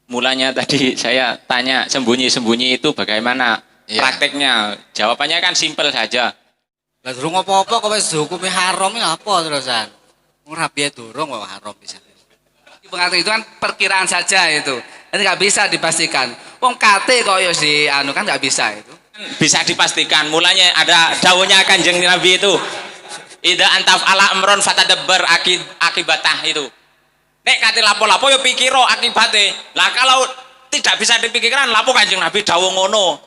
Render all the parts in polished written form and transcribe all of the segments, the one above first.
mulanya tadi saya tanya sembunyi-sembunyi itu bagaimana prakteknya? Jawabannya kan simpel saja. Lah durung apa-apa kok wis hukume haram ya apa terusan? Ora piye durung kok haram bisa. Pengatur itu kan perkiraan saja itu. Itu nggak bisa dipastikan. Wong kate kok ya si anu kan nggak bisa itu. Bisa dipastikan. Mulanya ada dawuhnya Kanjeng Nabi itu. Ida antaf ala amron fatadabbar akibatah itu. Nek kate lapo-lapo ya pikiro akibate. Lah kalau tidak bisa dipikirkan lapo Kanjeng Nabi dawuh ngono.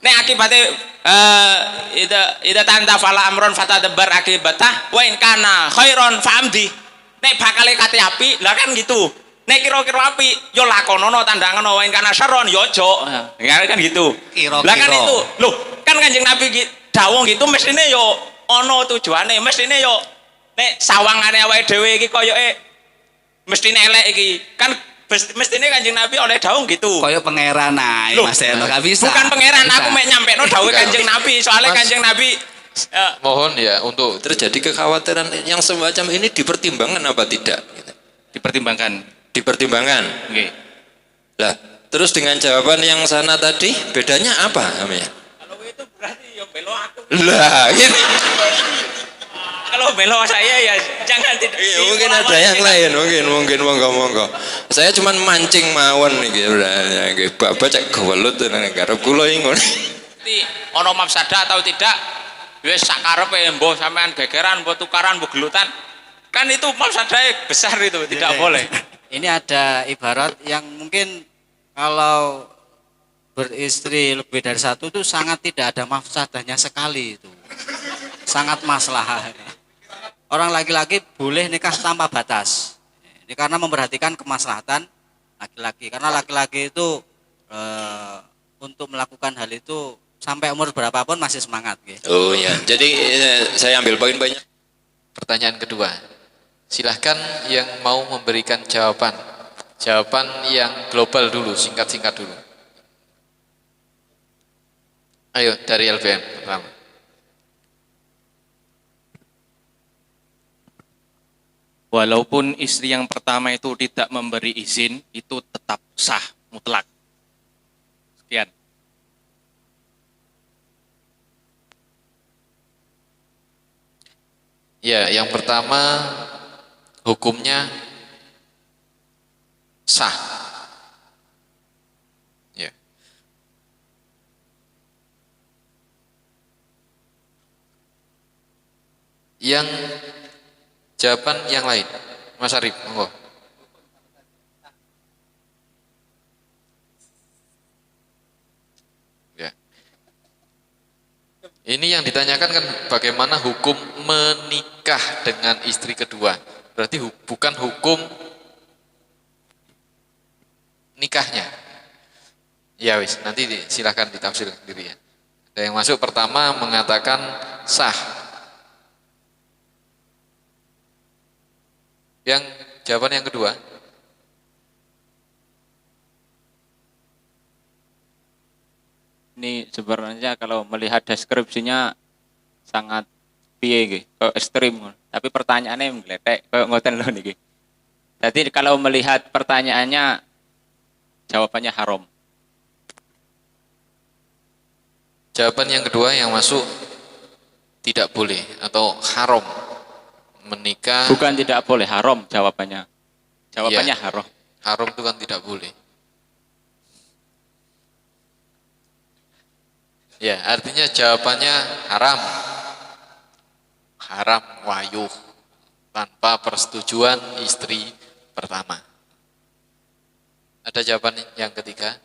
Nek akibate ida antaf ala amron fatadabbar akibatah wa in kana khairon fa'amdi. Nek bakal kate api, lah kan gitu. Nek kira-kira api, yo lakonono tandangan wae kana saron yo aja. Kan gitu. Lah kan itu. Loh, kan Kanjeng Nabi dawuh gitu mestine yo ana tujuane, mestine yo nek sawangane awake dhewe iki koyoke mestine elek iki. Kan mestine Kanjeng Nabi oleh dawuh gitu. Koyo pangeran ae Mas Eno gak bisa. Bukan pangeran, aku mek nyampekno dawuh Kanjeng Nabi, soalnya Kanjeng Nabi mohon ya untuk terjadi kekhawatiran yang semacam ini dipertimbangkan apa tidak? dipertimbangkan. Dipertimbangkan. Okay. Lah, terus dengan jawaban yang sana tadi bedanya apa namanya? Kalau itu berarti ya belo aku. Lah, ini. Kalau belo saya ya jangan tidak. Iya, mungkin ada yang lain, mungkin monggo. Saya cuman mancing mawon iki udah nggih bapak cek gewelut nang garep kula iki ngono. Ono mafsadah atau tidak? Wis sak karepe mbok sampean gegeran, mbok tukaran, mbok gelutan. Kan itu mafsadahnya besar itu, tidak boleh. Ini ada ibarat yang mungkin kalau beristri lebih dari satu itu sangat tidak ada mafsadahnya sekali itu. Sangat maslahat. Orang laki-laki boleh nikah tanpa batas. Ini karena memperhatikan kemaslahatan laki-laki. Karena laki-laki itu untuk melakukan hal itu sampai umur berapapun masih semangat. Gitu. Oh ya, jadi saya ambil poin-poinnya. Pertanyaan kedua, silahkan yang mau memberikan jawaban yang global dulu, singkat-singkat dulu. Ayo dari LBM pertama. Walaupun istri yang pertama itu tidak memberi izin, itu tetap sah mutlak. Sekian. Ya, yang pertama hukumnya sah. Ya. Yang jawaban yang lain, Mas Arif, monggo. Ya. Ini yang ditanyakan kan bagaimana hukum menikah dengan istri kedua. Berarti bukan hukum nikahnya. Ya wis, nanti silahkan ditafsir sendiri ya. Ada yang masuk pertama mengatakan sah. Yang jawaban yang kedua. Ini sebenarnya kalau melihat deskripsinya sangat piye nggih, kok ekstrim. Tapi pertanyaannya menggeletek kok ngoten lho niki. Jadi kalau melihat pertanyaannya jawabannya haram. Jawaban yang kedua yang masuk tidak boleh atau haram menikah. Bukan tidak boleh, haram jawabannya. Jawabannya Ya, haram. haram itu kan tidak boleh. Ya, artinya jawabannya haram. Haram wayuh tanpa persetujuan istri pertama. Ada jawaban yang ketiga?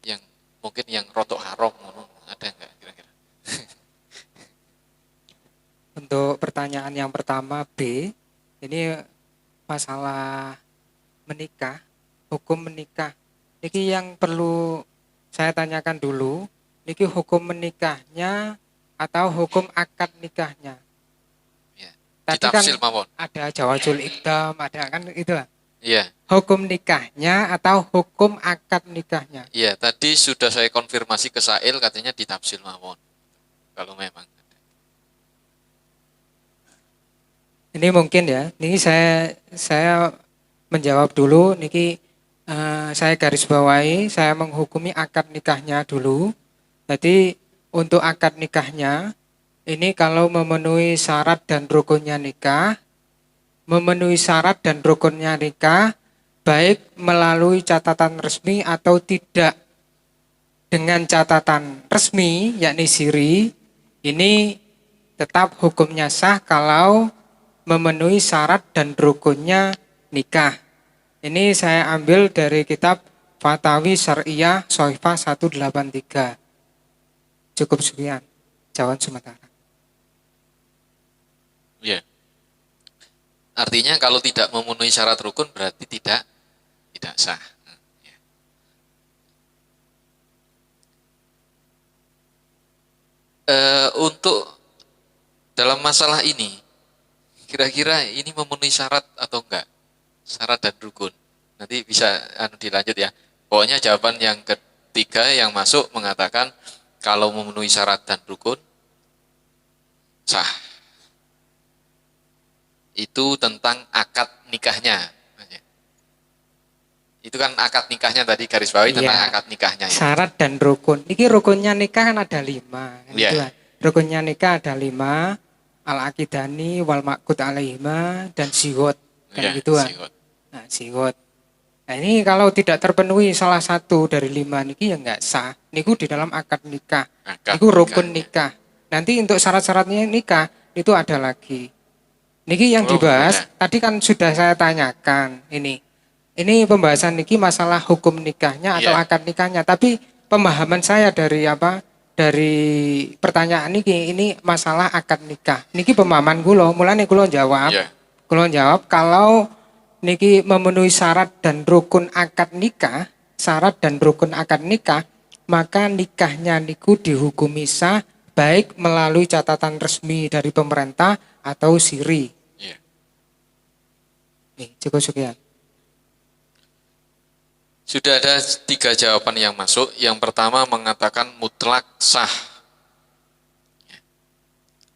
Yang mungkin yang rotok haram, ada enggak kira-kira? Untuk pertanyaan yang pertama B, ini masalah menikah, hukum menikah. Ini yang perlu saya tanyakan dulu. Niki hukum menikahnya atau hukum akad nikahnya? Ya, Tadi kan mawon. ada jawazul iqdam, ada kan itu lah. Iya. Hukum nikahnya atau hukum akad nikahnya? Iya, tadi sudah saya konfirmasi ke Sail katanya ditafsir mawon. Kalau memang. Ini mungkin ya. Niki saya menjawab dulu. Niki Saya garis bawahi, saya menghukumi akad nikahnya dulu. Jadi untuk akad nikahnya ini kalau memenuhi syarat dan rukunnya nikah, memenuhi syarat dan rukunnya nikah, baik melalui catatan resmi atau tidak dengan catatan resmi, yakni siri, ini tetap hukumnya sah kalau memenuhi syarat dan rukunnya nikah. Ini saya ambil dari kitab Fatawi Syariah Sohifah 183. Cukup sekian. Jawaban sementara. Ya. Artinya kalau tidak memenuhi syarat rukun berarti tidak sah. Ya. Untuk dalam masalah ini, kira-kira ini memenuhi syarat atau enggak? Syarat dan rukun. Nanti bisa dilanjut ya. Pokoknya jawaban yang ketiga yang masuk mengatakan kalau memenuhi syarat dan rukun sah. Itu tentang akad nikahnya. Itu kan akad nikahnya tadi garis bawahi tentang Iya. akad nikahnya. Ya. Syarat dan rukun. Ini rukunnya nikah kan ada 5. Iya. Gitu kan. Rukunnya nikah ada 5. Al-akidani, wal ma'qud alaihima, dan zigot. Kan Ya, gitu kan. sigot. Nah, zigot. Nah, ini kalau tidak terpenuhi salah satu dari 5 niki ya enggak sah. Niku di dalam akad nikah. Akad Niku rukun nikahnya. nikah. Nanti untuk syarat-syaratnya nikah itu ada lagi. Niki yang Oh, dibahas beda. tadi kan sudah saya tanyakan ini. Ini pembahasan niki masalah hukum nikahnya atau Iya. akad nikahnya. Tapi pemahaman saya dari dari pertanyaan ini masalah akad nikah. Niki pemahaman kula, mulane kula jawab. Iya. Kula jawab kalau niki memenuhi syarat dan rukun akad nikah, maka nikahnya niku dihukumi sah baik melalui catatan resmi dari pemerintah atau siri. Iya. Nih, cukup sekian. Sudah ada 3 jawaban yang masuk. Yang pertama mengatakan mutlak sah.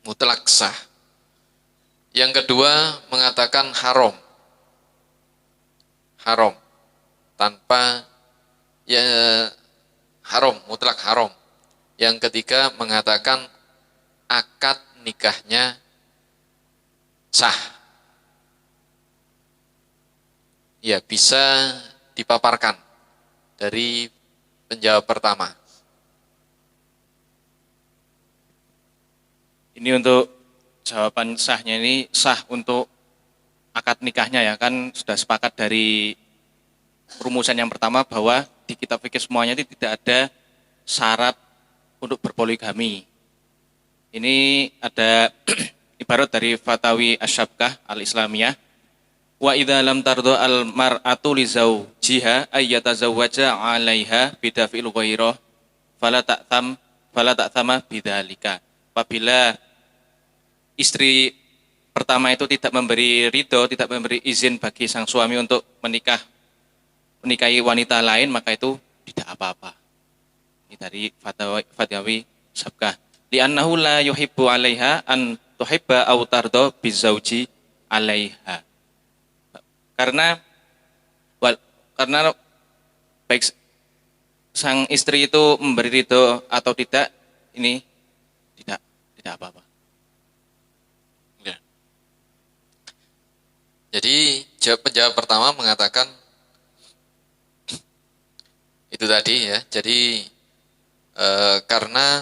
Mutlak sah. Yang kedua mengatakan haram. Haram. Tanpa ya haram, mutlak haram. Yang ketiga mengatakan akad nikahnya sah. Ya, bisa dipaparkan dari penjawab pertama. Ini untuk jawaban sahnya ini sah untuk akad nikahnya ya kan sudah sepakat dari rumusan yang pertama bahwa di kitab fikih semuanya itu tidak ada syarat untuk berpoligami. Ini ada ibarat dari Fatawi Asyabkah Al-Islamiyah. Wa idza lam tardo al mar'atu li zawjiha ayyatazawwaja 'alaiha bidafil ghairah fala ta'thama bidzalika. Apabila istri pertama itu tidak memberi ridho, tidak memberi izin bagi sang suami untuk menikahi wanita lain, maka itu tidak apa-apa. Ini dari Fatawi Sabkah. Li'annahu la yuhibbu 'alaiha an tuhibba aw tardo bizauji 'alaiha. Karena baik sang istri itu memberi ridho atau tidak, ini tidak apa-apa. Ya. Jadi penjawab pertama mengatakan itu tadi ya. Jadi karena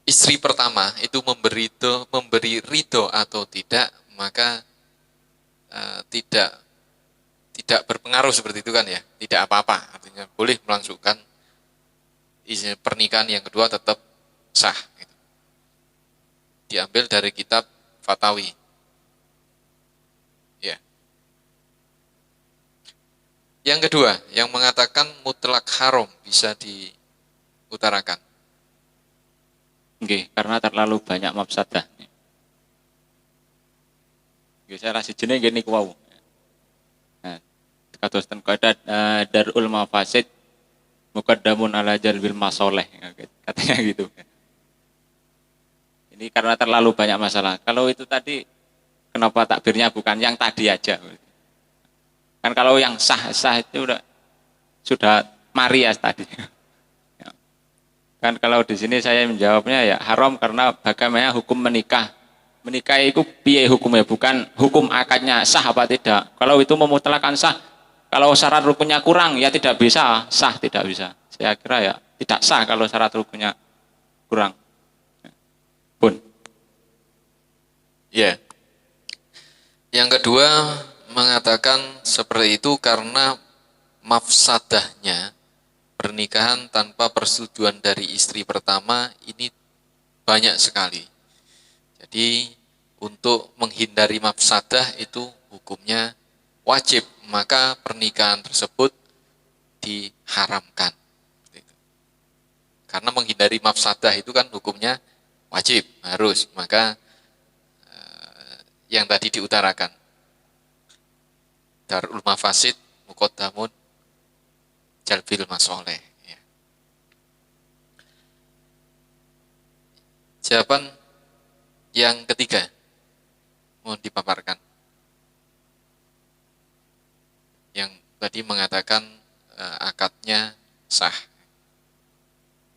istri pertama itu memberi ridho atau tidak, maka tidak berpengaruh seperti itu kan ya, tidak apa-apa, artinya boleh melangsungkan izin pernikahan yang kedua tetap sah. Gitu. Diambil dari kitab Fatawi. Ya. Yang kedua, yang mengatakan mutlak haram bisa diutarakan. Nggih, karena terlalu banyak mafsadah. Nggih, salah sijine nggih niku wau. Nah, kados ten kaidah darul mafasid muqaddamun ala jalbil masoleh, katanya gitu. Ini karena terlalu banyak masalah. Kalau itu tadi kenapa takbirnya bukan yang tadi aja? Kan kalau yang sah itu sudah mari ya tadi. Ya. Kan kalau di sini saya menjawabnya ya haram karena bagaimana hukum menikah. Menikah itu piye hukumnya, bukan hukum akadnya sah apa tidak. Kalau itu memutlakan sah, kalau syarat rukunnya kurang ya tidak bisa sah, tidak bisa. Saya kira ya tidak sah kalau syarat rukunnya kurang. Pun. Ya. Yang kedua mengatakan seperti itu karena mafsadahnya pernikahan tanpa persetujuan dari istri pertama ini banyak sekali. Jadi untuk menghindari mafsadah itu hukumnya wajib, maka pernikahan tersebut diharamkan. Karena menghindari mafsadah itu kan hukumnya wajib, harus, maka yang tadi diutarakan. Darul mafasid muqaddamun jalbil masoleh. Ya. Jawaban yang ketiga, mohon dipaparkan. Yang tadi mengatakan akadnya sah.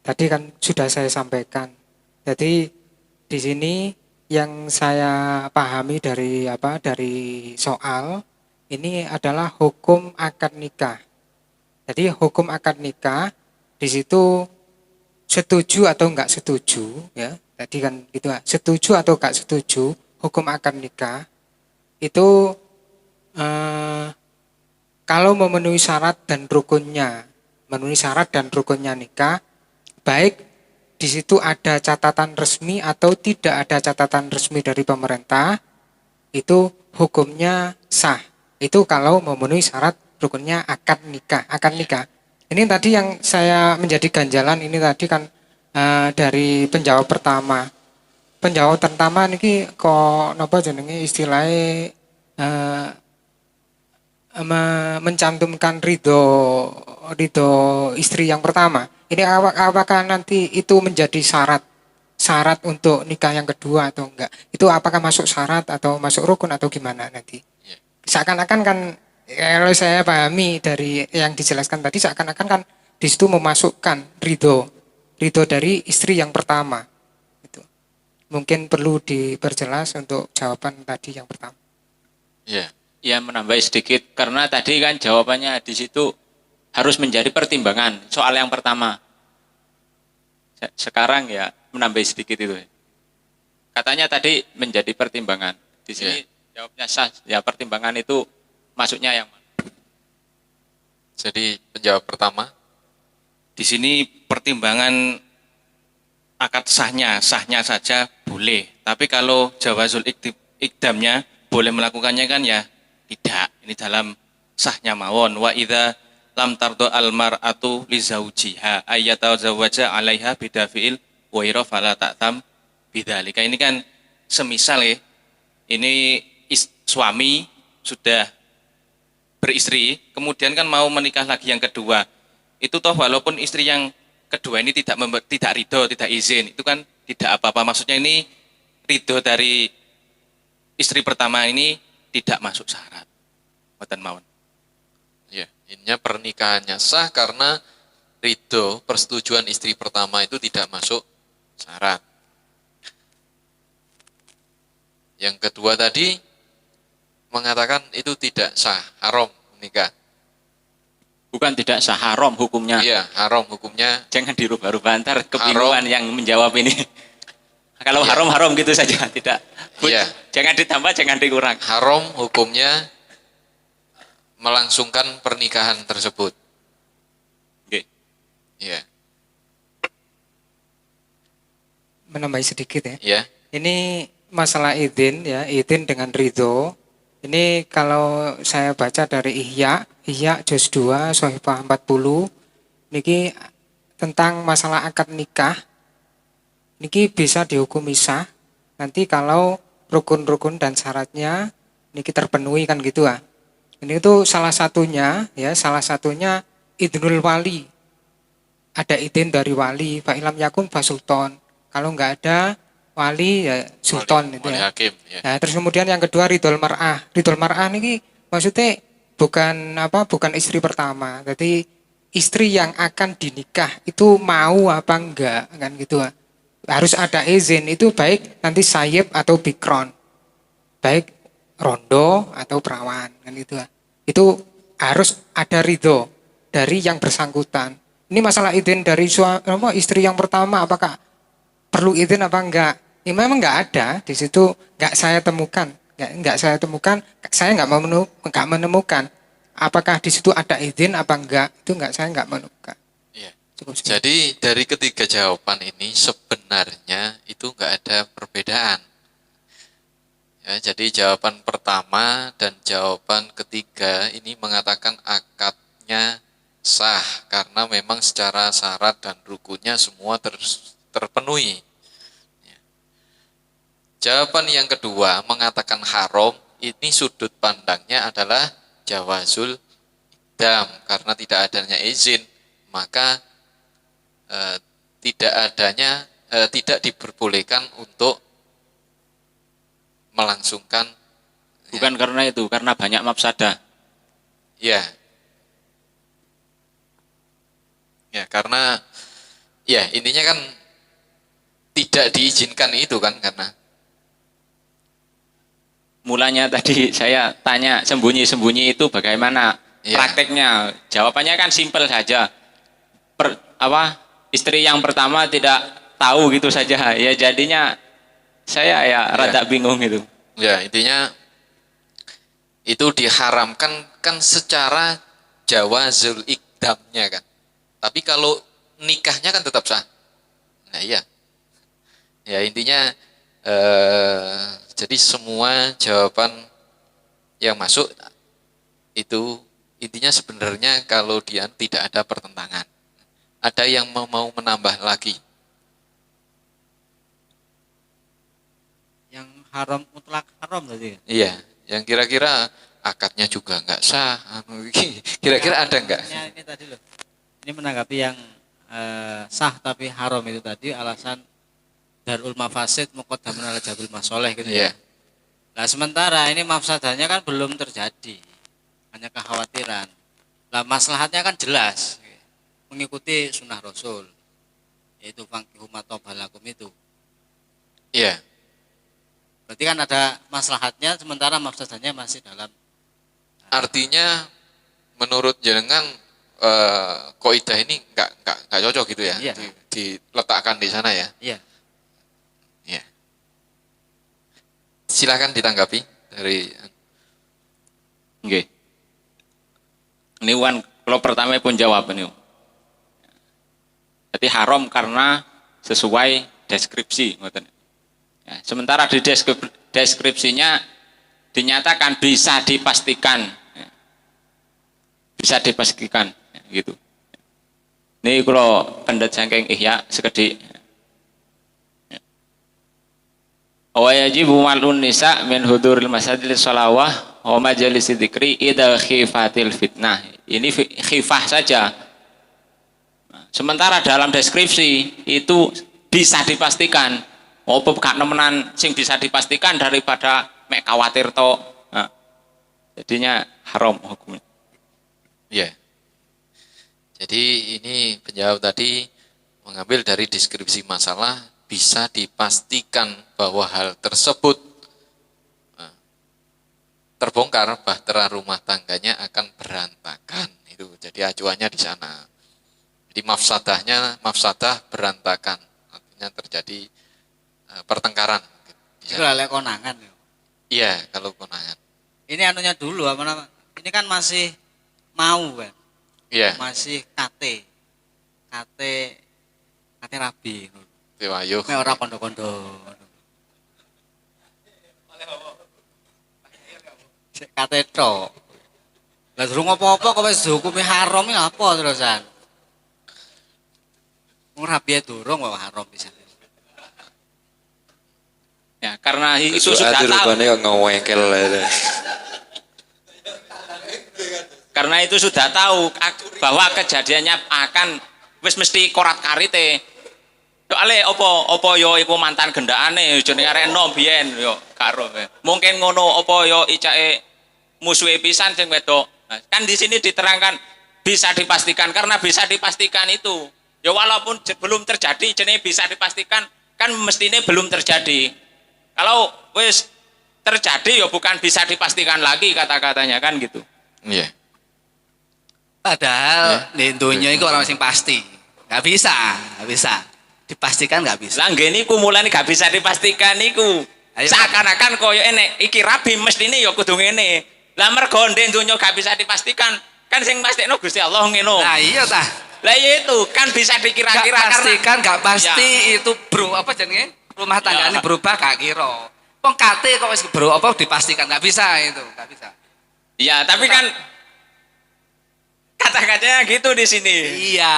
Tadi kan sudah saya sampaikan. Jadi di sini yang saya pahami dari soal ini adalah hukum akad nikah. Jadi hukum akad nikah di situ setuju atau enggak setuju ya. Tadi kan gitu, setuju atau enggak setuju hukum akad nikah itu kalau memenuhi syarat dan rukunnya nikah, baik di situ ada catatan resmi atau tidak ada catatan resmi dari pemerintah, itu hukumnya sah. Itu kalau memenuhi syarat rukunnya akad nikah. Ini tadi yang saya menjadi ganjalan ini tadi kan dari penjawab pertama. Penjawab pertama niki kok napa jenenge istilahnya mencantumkan ridho istri yang pertama. Ini apakah nanti itu menjadi syarat untuk nikah yang kedua atau enggak? Itu apakah masuk syarat atau masuk rukun atau gimana nanti? Seakan-akan kan kalau saya pahami dari yang dijelaskan tadi, seakan-akan kan di situ memasukkan ridho dari istri yang pertama. Itu mungkin perlu diperjelas untuk jawaban tadi yang pertama. Ya. Ya menambah sedikit karena tadi kan jawabannya di situ harus menjadi pertimbangan soal yang pertama. Sekarang ya menambah sedikit itu. Katanya tadi menjadi pertimbangan. Di sini jawabnya sah. Ya pertimbangan itu masuknya yang mana? Jadi penjawab pertama. Di sini pertimbangan akad sahnya saja boleh. Tapi kalau jawazul ikdamnya boleh melakukannya kan ya tidak. Ini dalam sahnya mawon. Wa idza lam tardo al mar'atu li zaujiha ayyatazawwaja 'alaiha bidafi'il ghaira fala ta'tam bidzalika. Ini kan semisal ya. Ini suami sudah beristri, kemudian kan mau menikah lagi yang kedua. Itu toh walaupun istri yang kedua ini tidak ridho, tidak izin, itu kan tidak apa-apa. Maksudnya ini ridho dari istri pertama ini tidak masuk syarat. Mboten mawon. Ya, intinya pernikahannya sah karena ridho persetujuan istri pertama itu tidak masuk syarat. Yang kedua tadi mengatakan itu tidak sah, haram menikah. Bukan tidak sah, haram hukumnya. Iya, haram hukumnya. Jangan dirubah-rubah ntar kebingungan yang menjawab ini. Kalau haram gitu saja, tidak. Iya. Jangan ditambah, jangan dikurang. Haram hukumnya melangsungkan pernikahan tersebut. Oke. Iya. Menambahi sedikit ya. Iya. Ini masalah izin ya, izin dengan ridho. Ini kalau saya baca dari Ihya juz 2 Shahifah 40 niki tentang masalah akad nikah. Niki bisa dihukumi sah nanti kalau rukun-rukun dan syaratnya niki terpenuhi kan gitu ah. Ini itu salah satunya idnul wali. Ada izin dari wali, fa ilam yakun fa sultan. Kalau enggak ada wali ya sultan itu wali ya. hakim ya. Nah, terus kemudian yang kedua ridhol mar'ah. Ridhol mar'ah niki maksudnya bukan istri pertama. Jadi istri yang akan dinikah itu mau apa enggak kan gitu. Harus ada izin, itu baik nanti sayyib atau bikron. Baik rondo atau perawan kan gitu. Itu harus ada ridho dari yang bersangkutan. Ini masalah izin dari istri yang pertama, apakah perlu izin apa enggak? Ya memang enggak ada di situ, enggak saya temukan, saya enggak menemukan. Apakah di situ ada izin apa enggak? Itu saya enggak menemukan. Iya. Cukup sekian. Jadi dari ketiga jawaban ini sebenarnya itu nggak ada perbedaan. Ya, jadi jawaban pertama dan jawaban ketiga ini mengatakan akadnya sah karena memang secara syarat dan rukunnya semua terpenuhi. Ya. Jawaban yang kedua mengatakan haram, ini sudut pandangnya adalah jawazul dam karena tidak adanya izin, maka tidak diperbolehkan untuk melangsungkan. Bukan karena itu, karena banyak mafsadah. Ya. Ya, karena ya intinya kan tidak diizinkan itu kan karena Mulanya tadi saya tanya sembunyi-sembunyi itu bagaimana Iya. prakteknya? Jawabannya kan simpel saja. Istri yang pertama tidak tahu gitu saja. Ya jadinya saya ya rada bingung itu. ya intinya itu diharamkan kan secara jawazul ikdamnya kan. Tapi kalau nikahnya kan tetap sah. Nah iya. Ya intinya jadi semua jawaban yang masuk itu intinya sebenarnya kalau dia tidak ada pertentangan. Ada yang mau menambah lagi. Yang haram mutlak haram tadi. Iya, yang kira-kira akadnya juga nggak sah. Kira-kira ada nggak? Ini tadi loh. Ini menanggapi yang sah tapi haram itu tadi alasan darul mafasid muqaddamun ala jabil masoleh gitu Iya. ya. Nah sementara ini mafsadahnya kan belum terjadi, hanya kekhawatiran. Nah maslahatnya kan jelas, mengikuti sunnah Rasul, yaitu fangkihu ma toba lakum itu. Iya, Berarti kan ada maslahatnya, sementara mafsadahnya masih dalam. artinya menurut jenengan kaidah ini nggak cocok gitu ya, Iya. diletakkan di sana ya. Iya. Iya. Silakan ditanggapi dari. Nggih. Ini wan kalau pertama pun jawab ini. Jadi haram karena sesuai deskripsi ngoten. Ya, sementara di deskripsinya dinyatakan bisa dipastikan. Ya. Bisa dipastikan ya, gitu. Ini kalau pendet saking ihya sekedhik. Wa yajibu malun nisa min huduril masajid sholawah wa majalis dzikri idza khifatil fitnah. Ini khifah saja. Sementara dalam deskripsi itu bisa dipastikan. Apa gak nemenan sing bisa dipastikan daripada mek khawatir to. Nah, jadinya haram hukumnya. Ya. Jadi ini penjawab tadi mengambil dari deskripsi masalah bisa dipastikan bahwa hal tersebut terbongkar bahtera rumah tangganya akan berantakan itu. Jadi acuannya di sana. Jadi mafsadah berantakan. Artinya terjadi pertengkaran. Itu lek konangan. Iya, kalau konangan. Ini anunya dulu apa nama? Ini kan masih mau kan. Iya. Masih KT rabi. Wayuh. Mek ora kondo-kondo. Sik KT tok. Lah durung apa-apa kok wis dihukumi haram iki apa terusan? Wong rabi durung kok haram bisa. Ya, karena itu Itu sudah tahu. rupane kok ngewengkel ae. Karena itu sudah tahu bahwa kejadiannya akan wis mesti korat karite. Soale apa yo iku mantan gendakane jenenge arek enom biyen yo karo. Mungkin ngono apa yo icake musuhe pisan sing wedok Nah, kan di sini diterangkan bisa dipastikan, karena bisa dipastikan itu ya walaupun belum terjadi jenenge bisa dipastikan, kan mestinya belum terjadi. Kalau wis terjadi ya bukan bisa dipastikan lagi kata-katanya kan gitu. Iya. Padahal di dunia itu orang sing pasti. Nggak bisa. Dipastikan nggak bisa. Lah nggih niku mulane gak bisa dipastikan niku. Ayo, Seakan-akan koyo enek iki rabi mestine ya kudu ngene. Lah mergo ndek donya gak bisa dipastikan, kan sing pastikno Gusti Allah ngono. Nah iya tah. Lah iya itu kan bisa dikira-kira Nggak pastikan nggak pasti Ya. itu bro apa jenenge rumah tangganya Ya. berubah gak kira. Wong kate kok wis bro apa dipastikan nggak bisa itu nggak bisa. Iya, tapi kan kata-katanya gitu di sini. Iya,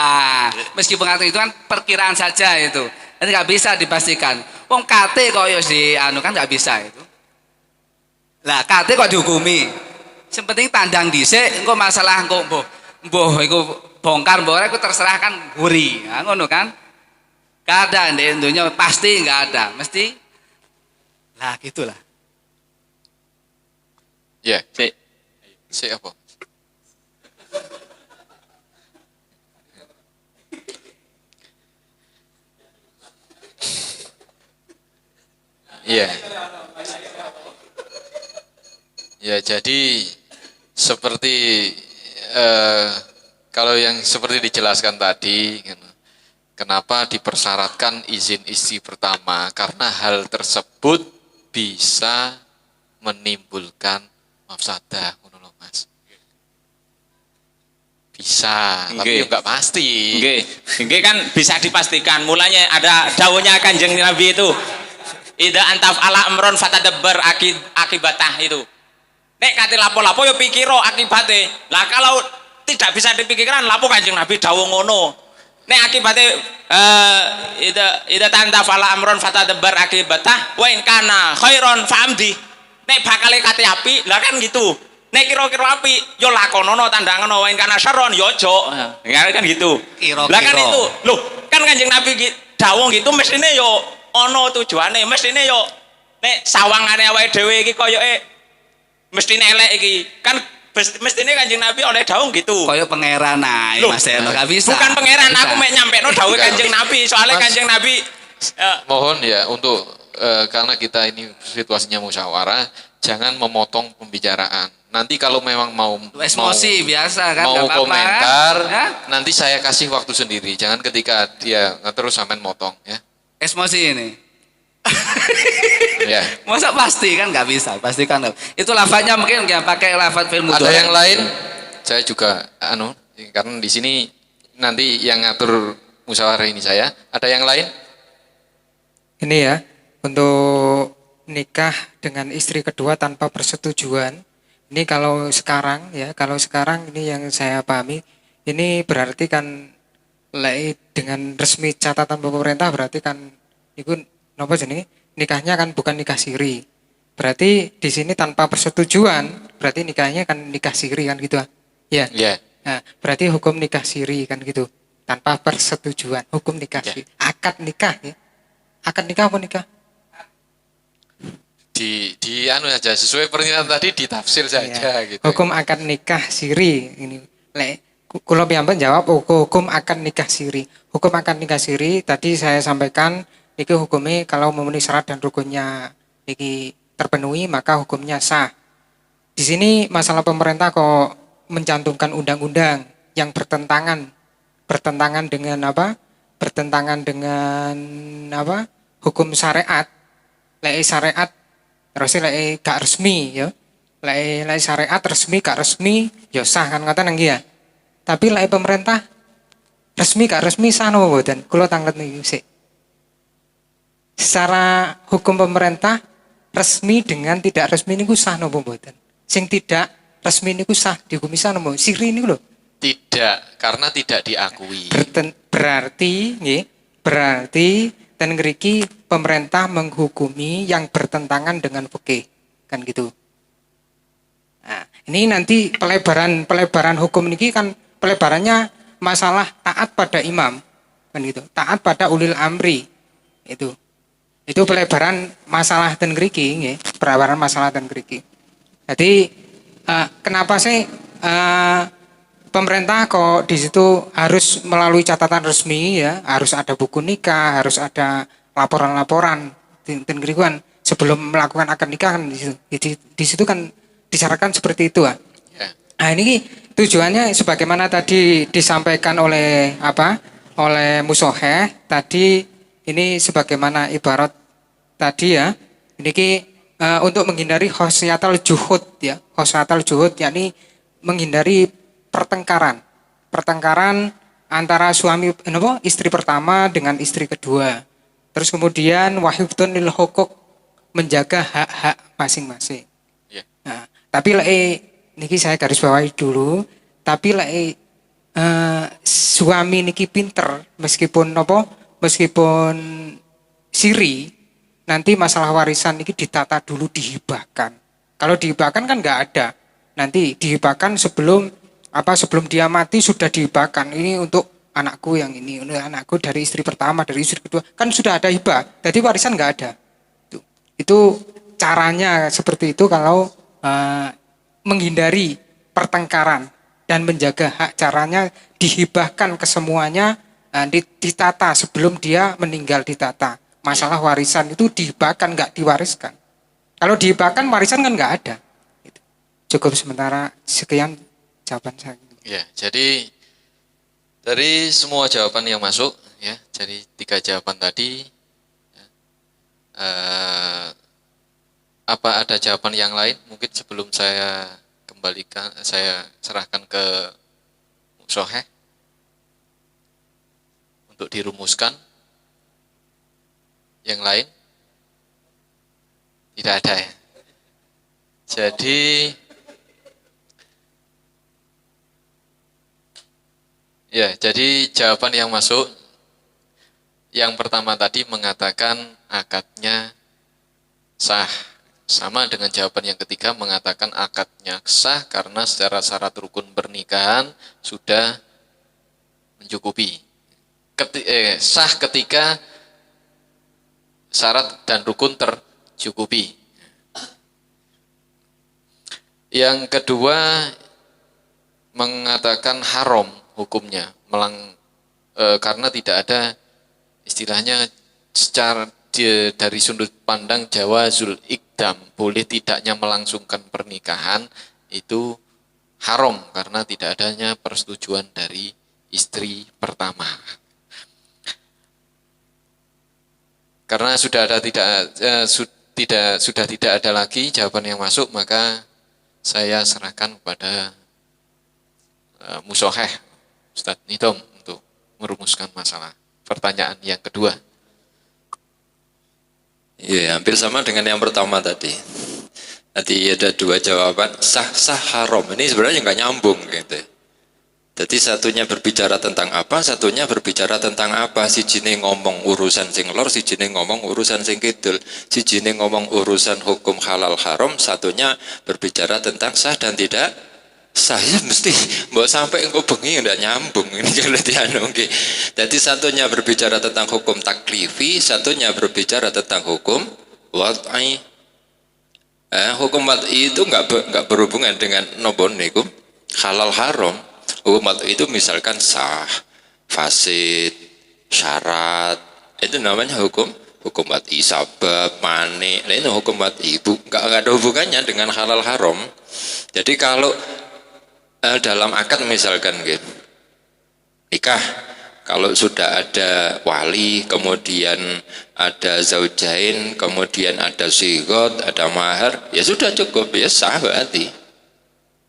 meskipun kata itu kan perkiraan saja itu. Nanti nggak bisa dipastikan. Wong kate kok yo di anu kan nggak bisa itu. Lah kate kok dihukumi. Yang penting tandang dhisik engko masalah engko mbuh iku bongkar mbok ora iku terserah kan guri. Nah, ngono kan. Gak ada di dunia pasti nggak ada, mesti lah gitulah. Iya. Sik. Si apa? Iya. Ya, jadi seperti kalau yang seperti dijelaskan tadi, kenapa dipersyaratkan izin istri pertama? Karena hal tersebut bisa menimbulkan mafsadah, ngono lho, Mas. Bisa, tapi Nggih. enggak pasti. Nggih kan bisa dipastikan. Mulanya ada dawuhnya Kanjeng Nabi itu. Ida antaf ala amron fatadabbar akibatah itu. Nek kate lapo-lapo yo pikiro akibate. Lah kalau tidak bisa dipikirkan lapo Kanjeng Nabi dawuh ngono. Nek akibate ida antaf ala amron fatadabbar akibatah wa in kana khairon famdi. Nek bakale kate api, lah kan gitu. Nek kira-kira api yo lakonono tandangono wa in kana syarron yo aja. Ya kan gitu. Kira-kira. Lah kan itu. Loh, kan Kanjeng Nabi dawuh gitu mestine yo ono tujuane, mestine yo nek sawangane awake dhewe iki koyoke mestine elek iki. Kan mestine Kanjeng Nabi oleh dawuh gitu. Koyo pangeran ae Loh, Mas Eno nggak bisa. Bukan pangeran, Nggak aku bisa. mek nyampekno dawuh Enggak. Kanjeng Nabi, soalnya Mas. Kanjeng Nabi Mohon ya untuk karena kita ini situasinya musyawarah, jangan memotong pembicaraan. Nanti kalau memang mau Emosi biasa kan mau nggak apa-apa, komentar, kan? Ya? nanti saya kasih waktu sendiri. Jangan ketika dia terus sampai motong ya. Emosi ini. Ya. Masa pasti kan nggak bisa, pastikan. Itu lafadznya mungkin nggak pakai lafadz fil Ada mudhari. yang lain? Saya juga karena di sini nanti yang ngatur musyawarah ini saya. Ada yang lain? Ini ya, untuk nikah dengan istri kedua tanpa persetujuan. Ini kalau sekarang ini yang saya pahami, ini berarti kan dengan resmi catatan pemerintah berarti kan itu napa jenenge? Nikahnya kan bukan nikah siri. Berarti di sini tanpa persetujuan, berarti nikahnya kan nikah siri kan gitu. Ya. Ya. Nah, berarti hukum nikah siri kan gitu. Tanpa persetujuan, hukum nikah Ya. siri. Akad nikah ya. Akad nikah apa nikah? Di anu aja sesuai pernyataan tadi ditafsir saja Ya. gitu. Hukum akad nikah siri ini. Kula piyambak jawab hukum akad nikah siri. Hukum akad nikah siri tadi saya sampaikan iki hukumnya kalau memenuhi syarat dan rukunnya iki terpenuhi maka hukumnya sah. Di sini masalah pemerintah kok mencantumkan undang-undang yang bertentangan dengan apa? Bertentangan dengan apa? Hukum syariat. Syariat terus gak resmi ya. Syariat resmi gak resmi ya sah kan kata nang ya. Tapi pemerintah resmi gak resmi sah napa mboten? Kula tanglet niki sik. Secara hukum pemerintah resmi dengan tidak resmi niku sah napa mboten? Sing tidak resmi niku sah dihukumi sah napa? Siri niku lho. Tidak, karena tidak diakui. Berarti dan ngeriki pemerintah menghukumi yang bertentangan dengan fikih kan gitu. Nah, ini nanti pelebaran hukum ini kan pelebarannya masalah taat pada imam kan gitu. Taat pada ulil amri itu. Itu pelebaran masalah dan ngeriki nggih, pelebaran masalah dan ngeriki. Jadi kenapa sih pemerintah kok di situ harus melalui catatan resmi ya, harus ada buku nikah, harus ada laporan-laporan dan gituan sebelum melakukan akad nikah kan di situ. Di situ kan disyaratkan seperti itu ah. Ya. Nah ini tujuannya sebagaimana tadi disampaikan oleh oleh Musoheh tadi, ini sebagaimana ibarat tadi ya, ini untuk menghindari khosiatal juhud ya, khosiatal juhud yakni menghindari pertengkaran antara istri pertama dengan istri kedua. Terus kemudian wahibdun lil hukuk, menjaga hak-hak masing-masing. Ya. Nah, tapi niki saya garis bawahi dulu, tapi suami niki pinter meskipun siri, nanti masalah warisan niki ditata dulu, dihibahkan. Kalau dihibahkan kan nggak ada. Nanti dihibahkan sebelum dia mati sudah dihibahkan. Ini untuk anakku yang ini, untuk anakku dari istri pertama, dari istri kedua, kan sudah ada hibah. Jadi warisan nggak ada. Itu caranya seperti itu kalau menghindari pertengkaran dan menjaga hak, caranya dihibahkan ke semuanya, ditata sebelum dia meninggal, ditata. Masalah warisan itu dihibahkan, nggak diwariskan. Kalau dihibahkan warisan kan nggak ada. Cukup sementara, sekian jawaban saya. Ya, jadi dari semua jawaban yang masuk, ya, jadi 3 jawaban tadi, ya, apa ada jawaban yang lain? Mungkin sebelum saya kembalikan, saya serahkan ke Musoheh untuk dirumuskan. Yang lain? Tidak ada ya. Jadi jawaban yang masuk yang pertama tadi mengatakan akadnya sah. Sama dengan jawaban yang ketiga mengatakan akadnya sah karena secara syarat rukun pernikahan sudah mencukupi. Sah ketika syarat dan rukun tercukupi. Yang kedua mengatakan haram hukumnya, karena tidak ada istilahnya secara dari sudut pandang jawazul ikdam, boleh tidaknya melangsungkan pernikahan itu haram karena tidak adanya persetujuan dari istri pertama. Karena sudah tidak ada lagi jawaban yang masuk, maka saya serahkan kepada Musoheh Ustadz Nidom untuk merumuskan masalah pertanyaan yang kedua. Iya, hampir sama dengan yang pertama tadi. Tadi ada 2 jawaban, sah haram. Ini sebenarnya nggak nyambung gitu. Jadi satunya berbicara tentang apa, satunya berbicara tentang apa. Si jine ngomong urusan sing lor, si jine ngomong urusan sing kidul. Si jine ngomong urusan hukum halal haram, satunya berbicara tentang sah dan tidak sah. Ya mesti mbok sampai engko bengi ndak nyambung ini kalau dianongke. Jadi satunya berbicara tentang hukum taklifi, satunya berbicara tentang hukum wad'i. Hukum wad'i itu enggak berhubungan dengan nopo niku halal haram. Hukum wad'i itu misalkan sah, fasid, syarat, itu namanya hukum wad'i, sabab, mani. Nah itu hukum wad'i, enggak ada hubungannya dengan halal haram. Jadi kalau dalam akad misalkan gitu, nikah, kalau sudah ada wali, kemudian ada zaujain, kemudian ada sigot, ada mahar, ya sudah cukup, ya sah berarti.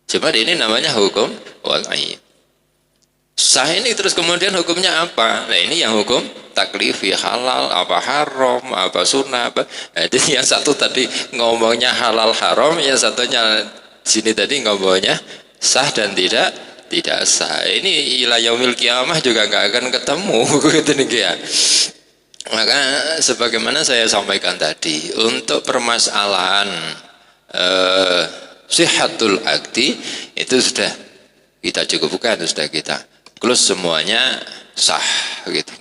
Cuma ini namanya hukum wad'i. Sah ini terus kemudian hukumnya apa? Nah ini yang hukum taklifi, halal, apa haram, apa sunnah, apa. Nah, jadi yang satu tadi ngomongnya halal haram, yang satunya sini tadi ngomongnya sah dan tidak sah. Ini ila yaumil kiamah juga nggak akan ketemu gitu nih ya. Maka sebagaimana saya sampaikan tadi, untuk permasalahan sihatul akdi itu sudah kita cukupkan, sudah kita close semuanya sah gitu.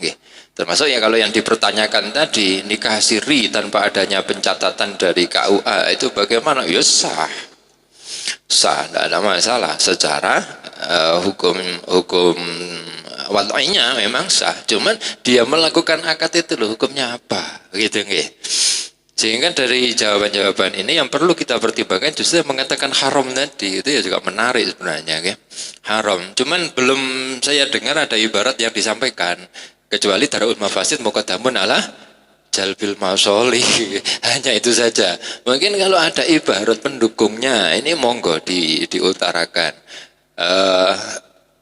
Termasuk ya kalau yang dipertanyakan tadi nikah siri tanpa adanya pencatatan dari KUA itu bagaimana? Ya sah. sah, tidak ada masalah. Secara hukum wadainya memang sah. Cuman dia melakukan akad itu loh, hukumnya apa? Gitu nggih. Sehingga dari jawaban-jawaban ini yang perlu kita pertimbangkan justru mengatakan haram tadi itu ya juga menarik sebenarnya, ya. Haram. Cuman belum saya dengar ada ibarat yang disampaikan kecuali darul mafasid muqaddamun ala jalbil masolih. Hanya itu saja. Mungkin kalau ada ibarat pendukungnya ini monggo diutarakan.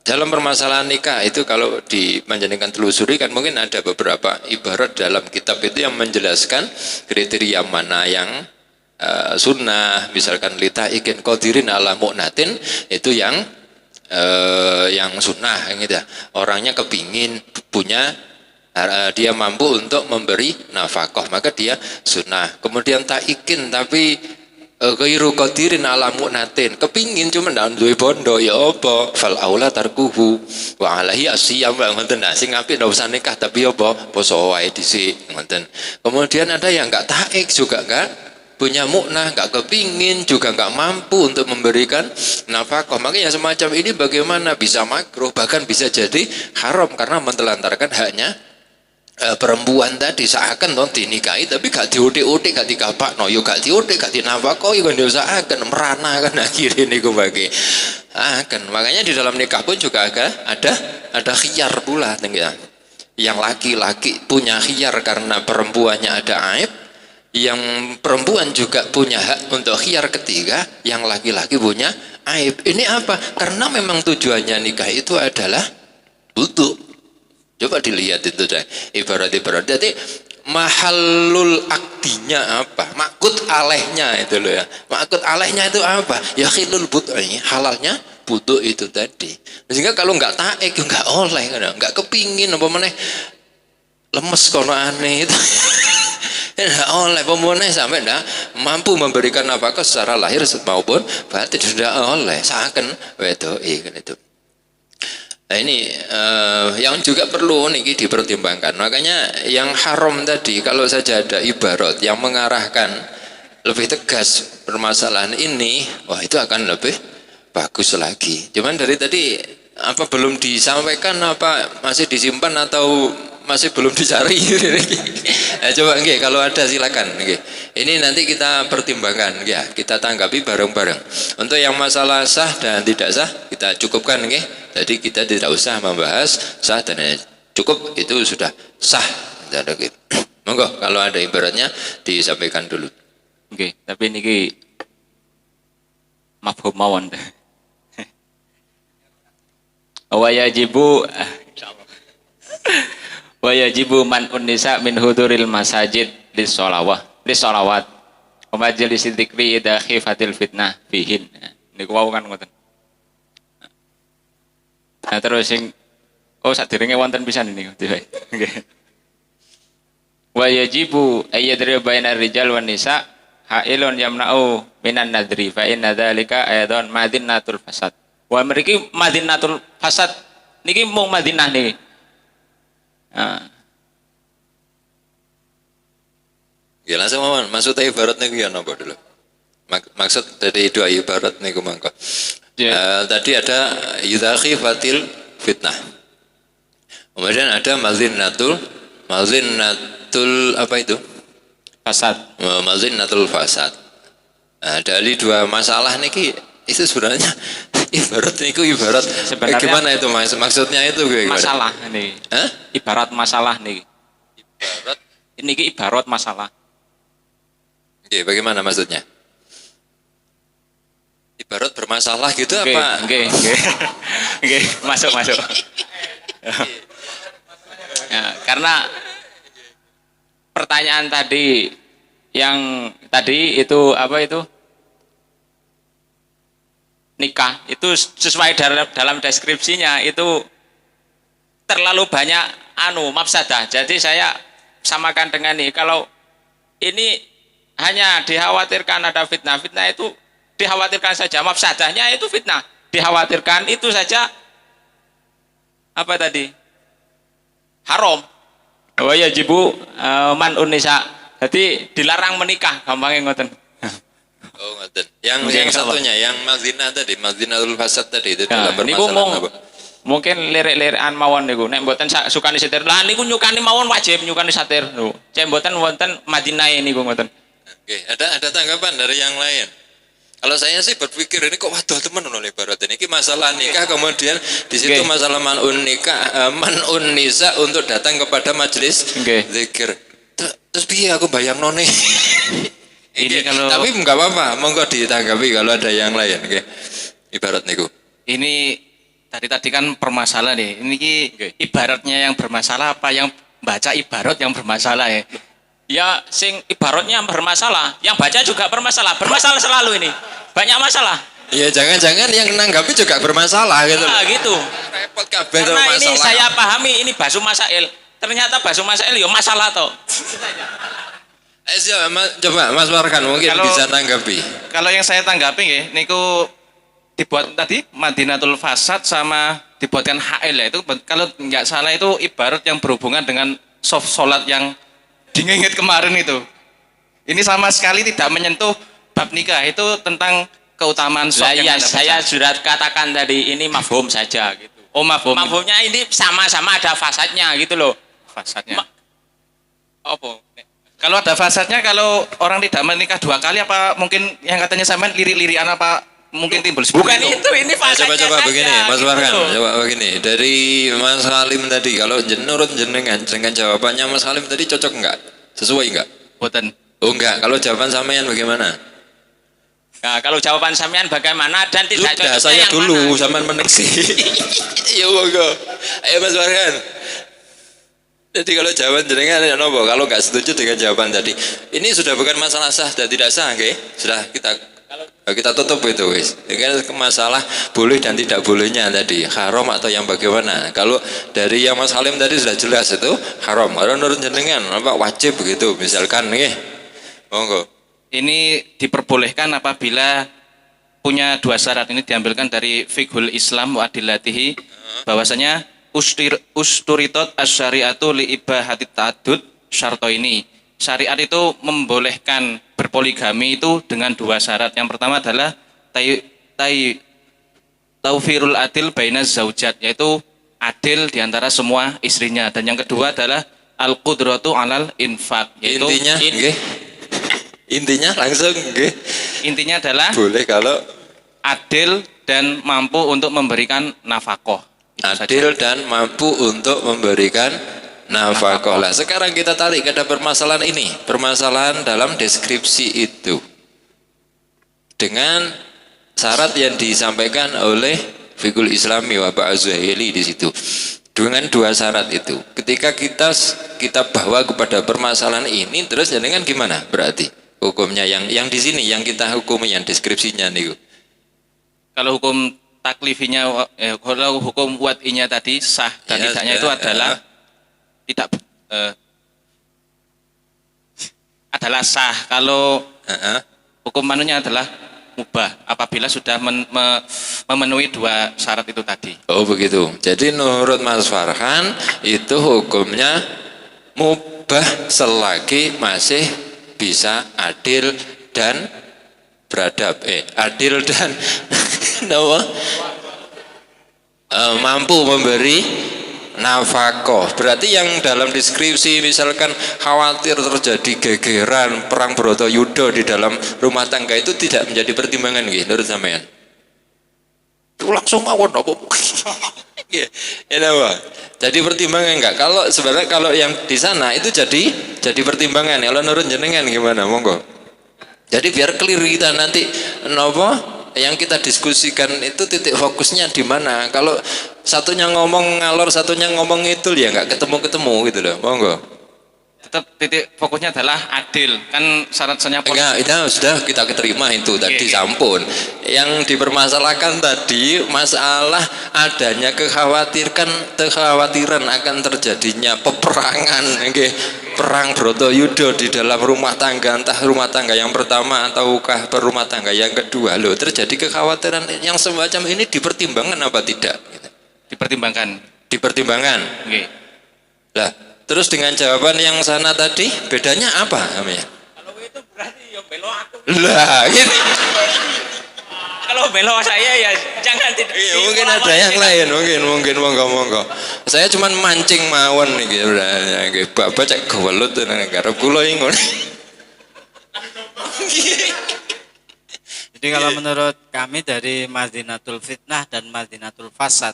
Dalam permasalahan nikah itu kalau dipanjangkan telusuri kan mungkin ada beberapa ibarat dalam kitab itu yang menjelaskan kriteria mana yang sunnah, misalkan lita ikin qadirin ala mu'natin itu yang sunnah gitu. Orangnya kepingin punya, dia mampu untuk memberi nafkah maka dia sunnah. Kemudian taikin tapi ghairu qadirin ala mu'natin, kepingin cuma ndak duwe bondo ya apa fal aula tarkuhu wa alaihi asyam ngoten. Nah sing apik ndak usah nikah tapi apa poso wae dhisik ngoten. Kemudian ada yang enggak taik juga enggak punya mu'nah, enggak kepingin juga enggak mampu untuk memberikan nafkah. Makanya semacam ini bagaimana bisa makruh bahkan bisa jadi haram karena menelantarkan haknya perempuan tadi. Seakan toh dinikahi tapi gak diutik-utik, gak dikapakno, yo gak diutik, gak dinafkahi kan diusahakan merana kan akhirnya niku bagi akan. Makanya di dalam nikah pun juga ada khiyar pula tinggal. Yang laki-laki punya khiyar karena perempuannya ada aib, yang perempuan juga punya hak untuk khiyar ketiga, yang laki-laki punya aib. Ini apa? Karena memang tujuannya nikah itu adalah untuk. Coba dilihat itu deh, ibarat-ibarat. Jadi mahalul akdinya apa? Makut alehnya itu loh ya. Makut alehnya itu apa? Ya khilul bud'i, halalnya butuh itu tadi. Sehingga kalau nggak taek, nggak oleh, nggak kepingin apa meneh lemes kono aneh itu. Nggak oleh pemeneh sampai nggak mampu memberikan nafkah secara lahir maupun batin, tidak oleh. Seakan wedoi kan itu. Nah ini yang juga perlu niki dipertimbangkan. Makanya yang haram tadi kalau saja ada ibarat yang mengarahkan lebih tegas permasalahan ini, wah itu akan lebih bagus lagi. Cuman dari tadi apa belum disampaikan, apa masih disimpan atau masih belum dicari? Nah, coba nggih kalau ada silakan nggih. Ini nanti kita pertimbangkan ya, kita tanggapi bareng-bareng. Untuk yang masalah sah dan tidak sah kita cukupkan nggih. Jadi kita tidak usah membahas sah dan cukup itu sudah sah. Monggo kalau ada ibaratnya disampaikan dulu. Oke, tapi niki mafhum mawon. Wa yajibu wa yajibu man unnisa min huduril masajid lis sholawat wa majlis dzikri idza khifatil fitnah fihin. Niku wau kan ngoten. Nah terus sing sadurunge wonten pisan ini. Nggih. Wa yajibu ayyadri bainar rijal wan nisa hailun yamna'u minan nadri fa inna dzalika aidan madinatul fasad. Wa mriki madinatul fasad niki mung Madinah niki. Ya langsung mawon, maksud ibarat niku ya napa dulu? Maksud dari dua ibarat niku mangko. Tadi ada yudakhi fatil fitnah. Kemudian ada mazinatul apa itu? Fasad. Mazinatul fasad. Nah, dari dua masalah niki itu sebenarnya ibarat niku ibarat sebenarnya gimana itu maksudnya itu gimana? Masalah nih. Hah? Ibarat masalah nih. Ibarat ini ibarat masalah. Oke, bagaimana maksudnya? Ibarat bermasalah gitu apa? Oke. Masuk. Ya, karena pertanyaan tadi yang tadi itu apa itu? Nikah itu sesuai dalam deskripsinya itu terlalu banyak mafsadah. Jadi saya samakan dengan ini. Kalau ini hanya dikhawatirkan ada fitnah itu dikhawatirkan saja, mafsadahnya itu fitnah dikhawatirkan itu saja apa tadi haram. Wa yajibu man unnisa, jadi dilarang menikah gampangnya ngoten. Oh, ngoten. Yang Mungkin yang insyaallah. satunya yang Madinah tadi, Madinatul Fasad tadi itu Nah, dalam niku permasalahan apa? mungkin lirik-lirikan mawon niku nek mboten sukani satir. Lah niku nyukani mawon wajib nyukani satir. Lho, cek mboten wonten Madinah niku ngoten. Oke, ada tanggapan dari yang lain? Kalau saya sih berpikir ini kok waduh teman oleh barat ini masalah nikah, kemudian di situ Oke. masalah manun nikah, manun nisa untuk datang kepada majelis Oke. zikir. Terus piye aku bayang none. Ini kalau- tapi nggak apa-apa, monggo ditanggapi kalau ada yang lain. Oke. Ibarat niku. Ini tadi kan permasalahan nih. Ini ibaratnya yang bermasalah apa yang baca ibarat yang bermasalah ya? Ya sing ibaratnya bermasalah, yang baca juga bermasalah. Bermasalah selalu ini. Banyak masalah. Ya jangan-jangan yang nanggapi juga bermasalah gitu. Nah, gitu. Repot kabeh tuh Karena ini masalah. saya pahami ini basu masail. Ternyata basu masail ya masalah toh. Coba Mas Warkan mungkin Kalau- bisa tanggapi. Kalau yang saya tanggapi ya, niku dibuat tadi Madinatul Fasad sama dibuatkan HL ya, itu kalau nggak salah itu ibarat yang berhubungan dengan soft sholat yang dingengit kemarin itu. Ini sama sekali tidak menyentuh bab nikah, itu tentang keutamaan Lah sholat yang iya, Anda saya baca. sudah katakan tadi ini mafhum saja gitu. Oh mafhum. Mafhumnya ini sama-sama ada fasadnya gitu loh. Fasadnya. Ma- Apa? Kalau ada fasadnya, kalau orang tidak menikah 2 kali apa mungkin yang katanya sampean lirik-lirikan apa mungkin timbul seperti Bukan itu, ini Nah, fasadnya coba saja, begini, Mas gitu Warkan, loh. coba begini. Dari Mas Halim tadi, kalau menurut jenengan dengan jawabannya Mas Halim tadi cocok enggak? Sesuai enggak? Boten. Oh enggak, kalau jawaban sampean bagaimana? Nah, kalau jawaban sampean bagaimana dan tidak Sudah, cocoknya saya yang dulu, mana? sampean meneksi. Iya monggo. Ayo Mas Warkan. Jadi kalau jawaban jenengan nopo, kalau enggak setuju dengan jawaban tadi, ini sudah bukan masalah sah dan tidak sah, oke? Sudah kita tutup itu, wis. Ini kan masalah boleh dan tidak bolehnya tadi, haram atau yang bagaimana. Kalau dari yang Mas Halim tadi sudah jelas itu haram. Kalau menurut jenengan apa wajib begitu, misalkan nih, monggo. Ini diperbolehkan apabila punya 2 syarat. Ini diambilkan dari Fiqhul Islam wa adillatihi, bahwasanya usturitot asyariatu li ibahatit ta'addud syarto ini. Syariat itu membolehkan berpoligami itu dengan 2 syarat. Yang pertama adalah taufirul adil bainaz zaujat, yaitu adil diantara semua istrinya. Dan yang kedua adalah al-qudratu alal infak, yaitu Intinya, nggih. Intinya langsung nggih. intinya adalah Boleh kalau adil dan mampu untuk memberikan nafkah. Itu saja. adil dan mampu untuk memberikan nafkah. Lah sekarang kita tarik pada permasalahan ini, permasalahan dalam deskripsi itu dengan syarat yang disampaikan oleh Fiqhul Islami wa Ba'azuhaili di situ. Dengan 2 syarat itu, ketika kita bawa kepada permasalahan ini, terus jangan gimana? Berarti hukumnya yang di sini yang kita hukumi, yang deskripsinya nih. Kalau hukum taklifinya, kalau hukum wad'inya tadi sah dan Ya, tidaknya sudah, itu adalah tidak adalah sah. Kalau hukum manunya adalah mubah apabila sudah memenuhi 2 syarat itu tadi. Oh begitu. Jadi menurut Mas Farhan itu hukumnya mubah selagi masih bisa adil dan beradab. Adil dan mampu memberi nafkah. Berarti yang dalam deskripsi misalkan khawatir terjadi gegeran perang Bratayuda di dalam rumah tangga itu tidak menjadi pertimbangan nggih menurut sampean? Langsung mawon apa? Ya, apa? Jadi pertimbangan enggak? Kalau sebenarnya kalau yang di sana itu jadi pertimbangan. Kalau menurut jenengan gimana? Monggo. Jadi biar clear kita nanti napa yang kita diskusikan itu titik fokusnya di mana. Kalau satunya ngomong ngalor, satunya ngomong ngidul ya enggak ketemu-ketemu gitu loh. Monggo. Tetap titik fokusnya adalah adil. Kan syarat-syaratnya Enggak, itu sudah kita keterima itu tadi Oke. sampun. Yang dipermasalahkan tadi masalah adanya kekhawatiran akan terjadinya peperangan, nggih. Perang Bratayuda di dalam rumah tangga, entah rumah tangga yang pertama ataukah rumah tangga yang kedua. Loh, terjadi kekhawatiran yang semacam ini dipertimbangkan apa tidak? dipertimbangkan. Dipertimbangkan. Oke. Lah, terus dengan jawaban yang sana tadi bedanya apa namanya? Kalau itu berarti ya belo aku. Lah, gitu. Kalau belo saya ya jangan tidak. Iya, mungkin ada yang lain, mungkin monggo. Saya cuman mancing mawon niki udah nggih bapak cek gewelut nang garap kula iki ngono. Jadi kalau menurut kami dari Madinatul Fitnah dan Madinatul Fasad,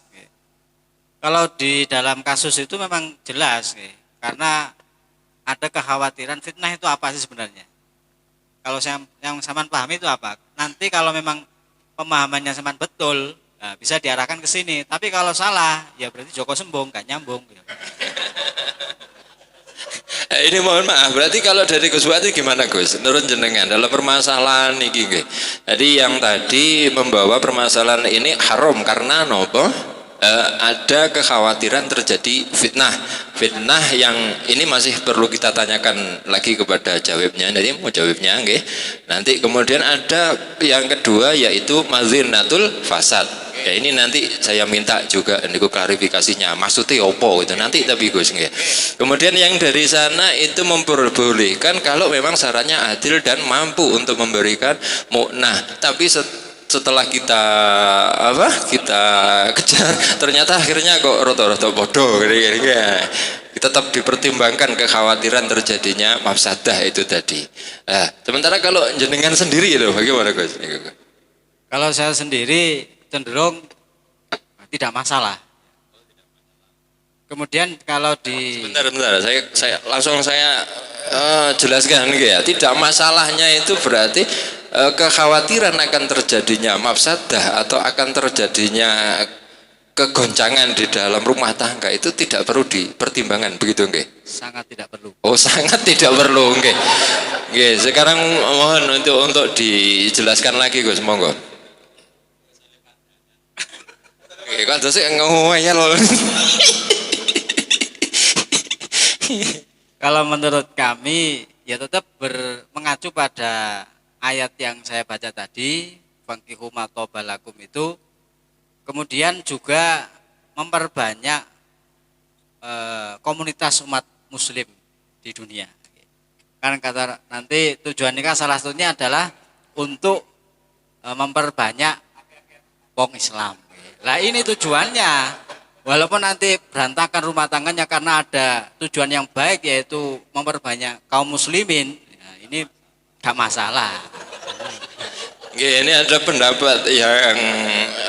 kalau di dalam kasus itu memang jelas, karena ada kekhawatiran fitnah itu apa sih sebenarnya? Kalau yang saman pahami itu apa? Nanti kalau memang pemahamannya saman betul, nah, bisa diarahkan ke sini. Tapi kalau salah, ya berarti Joko Sembung, gak nyambung. Ini mohon maaf, berarti kalau dari Gus Wati gimana Gus? Menurut jenengan dalam permasalahan ini nggih. Jadi yang tadi membawa permasalahan ini haram karena nopo? Ada kekhawatiran terjadi fitnah yang ini masih perlu kita tanyakan lagi kepada jawabnya. Jadi mau jawabnya nggih. Nanti kemudian ada yang kedua yaitu mazinatul fasad. Ya ini nanti saya minta juga niku klarifikasinya. Maksudnya opo itu nanti tapi Gus nggih. Kemudian yang dari sana itu memperbolehkan kalau memang syaratnya adil dan mampu untuk memberikan mu'nah. Tapi setelah kita kejar ternyata akhirnya kok roto-roto bodoh gini. Tetap dipertimbangkan kekhawatiran terjadinya mafsadah itu tadi. Nah, sementara kalau jenengan sendiri loh bagaimana Gus? Kalau saya sendiri cenderung tidak masalah. Kemudian kalau di Bentar, saya langsung jelaskan ya. Tidak masalahnya itu berarti kekhawatiran akan terjadinya mafsadah atau akan terjadinya kegoncangan di dalam rumah tangga itu tidak perlu dipertimbangkan begitu nggih? sangat tidak perlu. Oh, sangat tidak perlu nggih. Nggih, sekarang mohon untuk dijelaskan lagi Gus, monggo. Nggih, kan sik ngomel. Kalau menurut kami ya tetap mengacu pada ayat yang saya baca tadi, fankihu ma toba lakum itu, kemudian juga memperbanyak komunitas umat muslim di dunia. Kan kata nanti tujuan nikah salah satunya adalah untuk memperbanyak wong Islam. Lah ini tujuannya. Walaupun nanti berantakan rumah tangganya karena ada tujuan yang baik yaitu memperbanyak kaum muslimin, nah, ini tidak masalah. Ini ada pendapat yang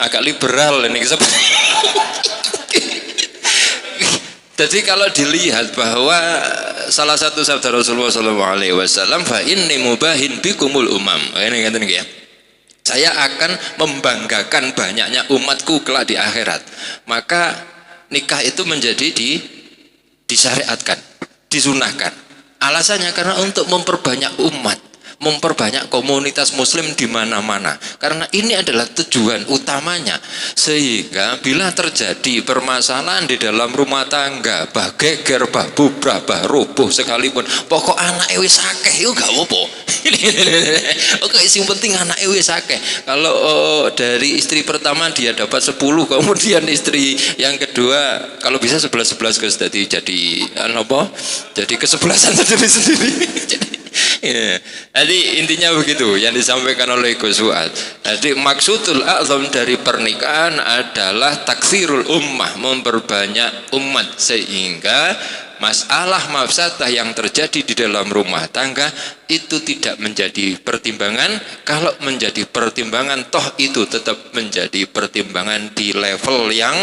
agak liberal ini. Jadi kalau dilihat bahwa salah satu sabda Rasulullah SAW, fa inni mubahin bikumul umam. Ini kata ya. Saya akan membanggakan banyaknya umatku kelak di akhirat. Maka nikah itu menjadi disyariatkan, disunahkan. Alasannya karena untuk memperbanyak umat, memperbanyak komunitas muslim di mana-mana. Karena ini adalah tujuan utamanya. Sehingga bila terjadi permasalahan di dalam rumah tangga, bah geger, bah bubrah, bah rubuh sekalipun, pokok anak wis akeh itu gak apa-apa. Oke, yang penting anak wis akeh. Kalau dari istri pertama dia dapat 10, kemudian istri yang kedua kalau bisa 11 Gus, jadi apa? Jadi kesebelasan sendiri-sendiri. Ya. Jadi intinya begitu yang disampaikan oleh Gus Fuad. Jadi maksudul a'zam dari pernikahan adalah taksirul ummah, memperbanyak umat sehingga masalah mafsadah yang terjadi di dalam rumah tangga itu tidak menjadi pertimbangan. Kalau menjadi pertimbangan toh itu tetap menjadi pertimbangan di level yang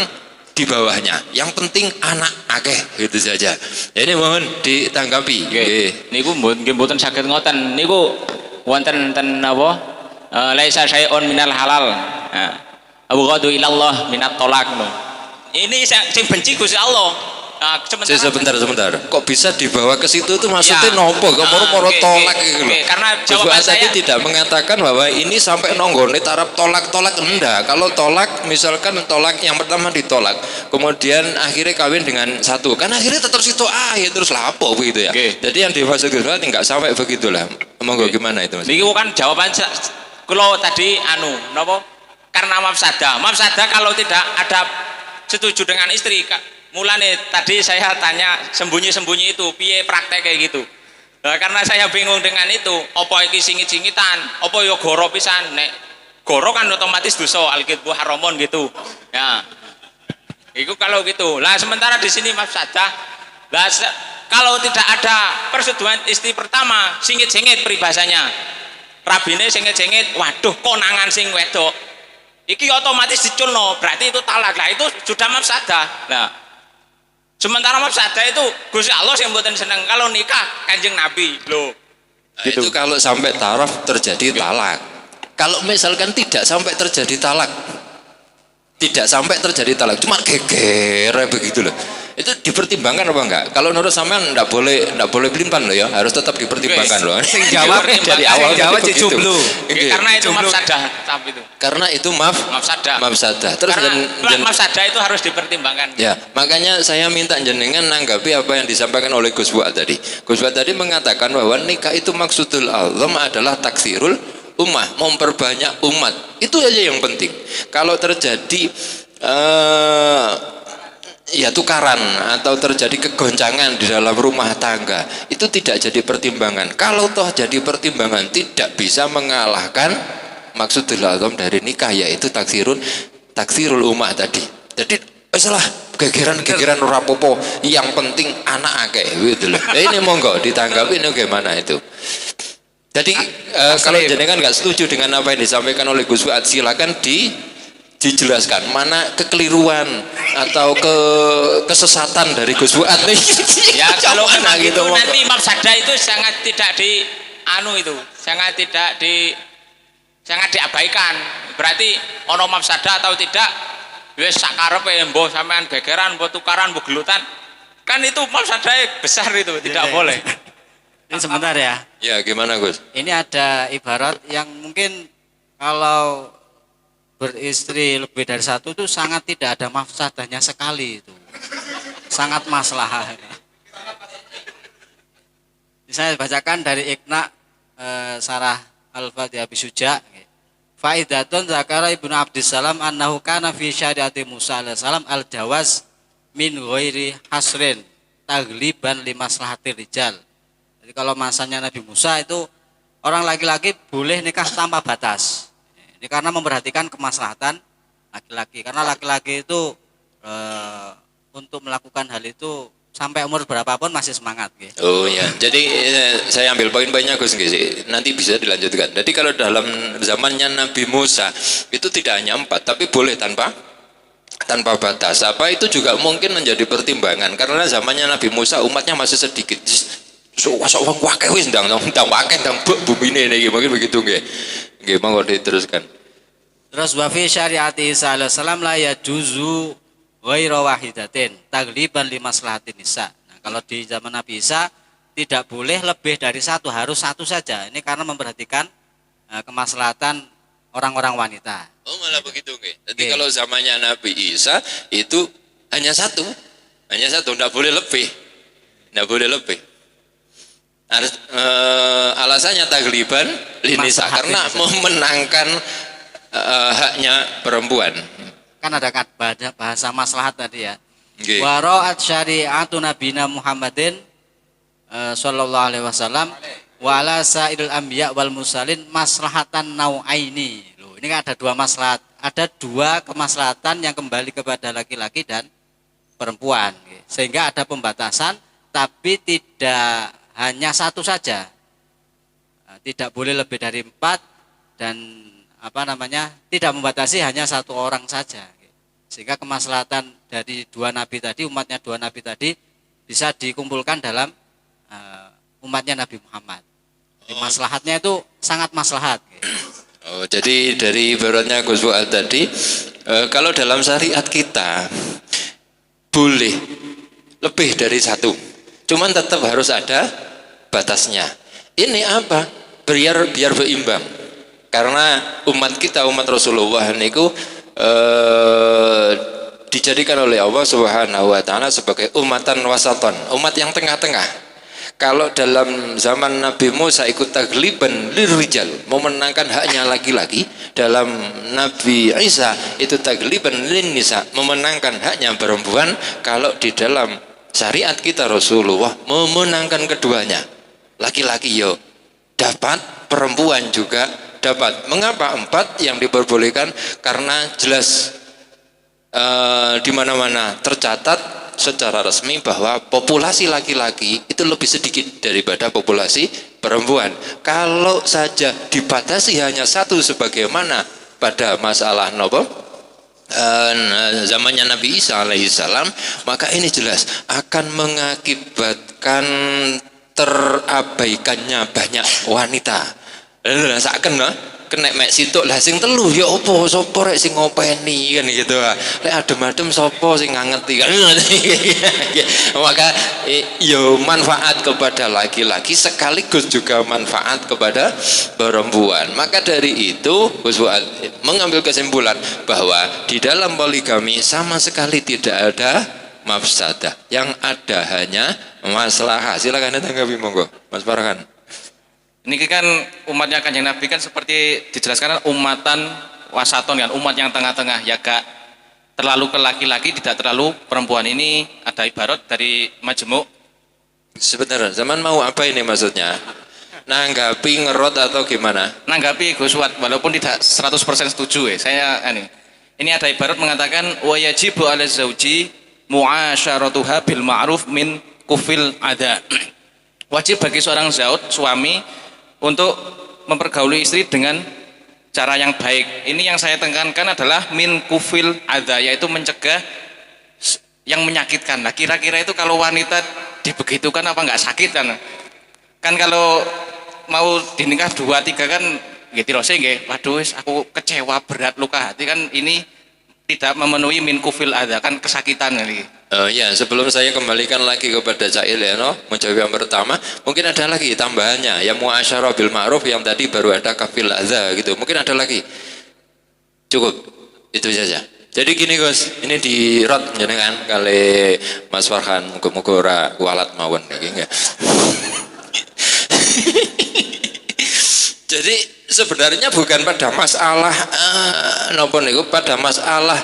di bawahnya. Yang penting anak akeh gitu saja. Ini mohon ditanggapi. Nggih. Niku mboten saged ngoten. Niku wonten napa? Laisa syai'un minal halal. Abghadu ilallah minat tolak. Ini sing benci Gusti Allah. Nah, sebentar. Kok bisa dibawa ke situ tuh maksudnya Ya. nopo? Kok moro-moro tolak gitu loh. Karena Jawaban jawaban saya tadi tidak mengatakan bahwa ini sampai nonggone taraf tolak enggak. Kalau tolak misalkan tolak yang pertama ditolak, kemudian akhirnya kawin dengan satu, kan akhirnya tetap situ terus lapo begitu ya. Jadi yang dimaksud itu enggak sampai begitulah. Monggo gimana itu Mas? Niki kan jawaban kalau tadi napa? Karena mafsadah. Mafsadah kalau tidak ada setuju dengan istri, mulane tadi saya tanya sembunyi-sembunyi itu piye praktek kayak gitu. Nah, karena saya bingung dengan itu, apa iki singit-singitan, apa yo goro pisan. Nek goro kan otomatis dosa al-kidbu haramun gitu. Ya. Itu kalau gitu. Lah sementara di sini mafsadah. Lah kalau tidak ada persetujuan istri pertama, singit-singit peribahasanya. Rabine singit-singit, waduh konangan sing wedok. Iki otomatis diculno, berarti itu talak. Lah itu sudah mafsadah. Nah, sementara mafsadah itu Gusti Allah yang mboten seneng. Kalau nikah Kanjeng Nabi loh. Nah, itu kalau sampai taraf terjadi talak. Kalau misalkan tidak sampai terjadi talak, cuma geger begitu loh. Itu dipertimbangkan apa enggak? Kalau menurut sampean enggak boleh pelimpan loh ya, harus tetap dipertimbangkan loh. Sing jawab dari awal jawab begitu. jomblo. Karena itu mafsadah tapi itu. Karena itu mafsadah. Terus mafsadah itu harus dipertimbangkan. Ya, makanya saya minta jenengan nanggapi apa yang disampaikan oleh Gus Fuad tadi. Gus Fuad tadi mengatakan bahwa nikah itu maksudul Allah adalah taksirul ummah, memperbanyak umat. Itu aja yang penting. Kalau terjadi ya tukaran atau terjadi kegoncangan di dalam rumah tangga, itu tidak jadi pertimbangan. Kalau toh jadi pertimbangan, tidak bisa mengalahkan maksudul azam dari nikah, yaitu taksirul ummah tadi. Jadi salah gegeran ora popo, yang penting anak akeh gitu loh. Nah, ini monggo ditanggapi ini bagaimana itu. Jadi kalau jenengan nggak setuju dengan apa yang disampaikan oleh Gus Fuad, silakan dijelaskan mana kekeliruan atau kesesatan dari Gus Fuad nih. Ya kalau gitu, itu nanti mafsadah itu sangat tidak sangat diabaikan. Berarti ono mafsadah atau tidak, wis sakarepe mbok sampean gegeran, mbok tukaran, mbok gelutan. Kan itu mafsadah besar itu, tidak boleh. Ini sebentar ya. Ya, gimana Gus? Ini ada ibarat yang mungkin kalau beristri lebih dari satu itu sangat tidak ada mafsadahnya sekali itu. Sangat maslahat. Saya bacakan dari Iqna Sarah Al-Fatihah Bisuja. Faidatun zakara Ibnu Abdissalam annahu kana fi syariati Musa alaihi salam al-jawaz min ghairi hasrin tagliban li maslahatir rijal. Jadi kalau masanya Nabi Musa itu orang laki-laki boleh nikah tanpa batas. Ini karena memperhatikan kemaslahatan laki-laki. Karena laki-laki itu untuk melakukan hal itu sampai umur berapapun masih semangat. Gitu. Oh ya, jadi saya ambil poin-poinnya Gus, nanti bisa dilanjutkan. Jadi kalau dalam zamannya Nabi Musa itu tidak hanya 4, tapi boleh tanpa batas. Apa itu juga mungkin menjadi pertimbangan karena zamannya Nabi Musa umatnya masih sedikit. Sok wakeh wis ndang wakeh ndang bumine niki mungkin begitu nggih. Nggih monggo diteruskan. Terus wa fi syariati Isa alaihi salam la yajuzu ghairu wahidatin tagliban li maslahatin nisa. Nah, kalau di zaman Nabi Isa tidak boleh lebih dari satu, harus satu saja. Ini karena memperhatikan kemaslahatan orang-orang wanita. Oh malah begitu nggih. Jadi kalau zamannya Nabi Isa itu hanya satu, enggak boleh lebih. Harus alasannya tagliban linisa karena memenangkan haknya perempuan. Kan ada bahasa maslahat tadi ya. Okay. Wa ra'at syari'atu nabina Muhammadin sallallahu alaihi wasallam wa ala sa'iril anbiya wal mursalin maslahatan nau'aini. Loh, ini kan ada dua maslahat. Ada dua kemaslahatan yang kembali kepada laki-laki dan perempuan. Sehingga ada pembatasan tapi tidak hanya satu saja, tidak boleh lebih dari 4 dan tidak membatasi hanya satu orang saja, sehingga kemaslahatan dari dua nabi tadi, umatnya dua nabi tadi bisa dikumpulkan dalam umatnya Nabi Muhammad. Jadi maslahatnya itu sangat maslahat. Oh, jadi dari ibaratnya Gus Fuad tadi, kalau dalam syariat kita boleh lebih dari satu, cuman tetap harus ada batasnya. Ini apa? Biar berimbang. Karena umat kita, umat Rasulullah niku dijadikan oleh Allah Subhanahu wa taala sebagai umatan wasaton, umat yang tengah-tengah. Kalau dalam zaman Nabi Musa ikut tagliban lirijal, memenangkan haknya laki-laki, dalam Nabi Isa itu tagliban linnisa, memenangkan haknya perempuan. Kalau di dalam syariat kita Rasulullah memenangkan keduanya. laki-laki yo dapat, perempuan juga dapat. Mengapa 4 yang diperbolehkan? Karena jelas di mana-mana tercatat secara resmi bahwa populasi laki-laki itu lebih sedikit daripada populasi perempuan. Kalau saja dibatasi hanya 1 sebagaimana pada masalah nopo zamannya Nabi Isa alaihissalam, maka ini jelas akan mengakibatkan terabaikannya banyak wanita. Lah saken kena mek situk lah sing telu ya apa sapa rek sing ngopeni kan gitu. Lek adem-adem sapa sing ngangeti kan. Maka yo manfaat kepada laki-laki sekaligus juga manfaat kepada perempuan. Maka dari itu Gus Fuad mengambil kesimpulan bahwa di dalam poligami sama sekali tidak ada mafsadah. Yang ada hanya maslahah. Silakan tanggapi monggo Mas Farhan. Ini kan umatnya Kanjeng Nabi kan seperti dijelaskan umatan wasaton kan, umat yang tengah-tengah ya gak terlalu ke laki-laki tidak terlalu perempuan. Ini ada ibarat dari Majmu'. Sebentar, zaman mau apa ini maksudnya? Nanggapi, ngerot atau gimana? Nanggapi Gus Fuad walaupun tidak 100% setuju saya ini ada ibarat mengatakan wa yajibu 'ala zauji mu'asyaratuha bil ma'ruf min kufil ada. Wajib bagi seorang zaud suami untuk mempergauli istri dengan cara yang baik. Ini yang saya tekankan adalah min kufil adha, yaitu mencegah yang menyakitkan. Nah kira-kira itu kalau wanita dibegitukan apa nggak sakit kan? Kan kalau mau dinikah 2-3 kan gitu loh sehingga waduh aku kecewa berat luka hati kan ini tidak memenuhi min kufil adha kan kesakitan ini. Ya, sebelum saya kembalikan lagi kepada Cail ya, menjawab yang pertama, mungkin ada lagi tambahannya, yang muasyarah bil ma'ruf yang tadi baru ada kafil adza gitu. Mungkin ada lagi. Cukup. Itu saja. Jadi gini Gus, ini di rot jenengan kali Mas Farhan muga-muga ora kualat mawon iki nggih. Jadi sebenarnya bukan pada masalah napa niku, pada masalah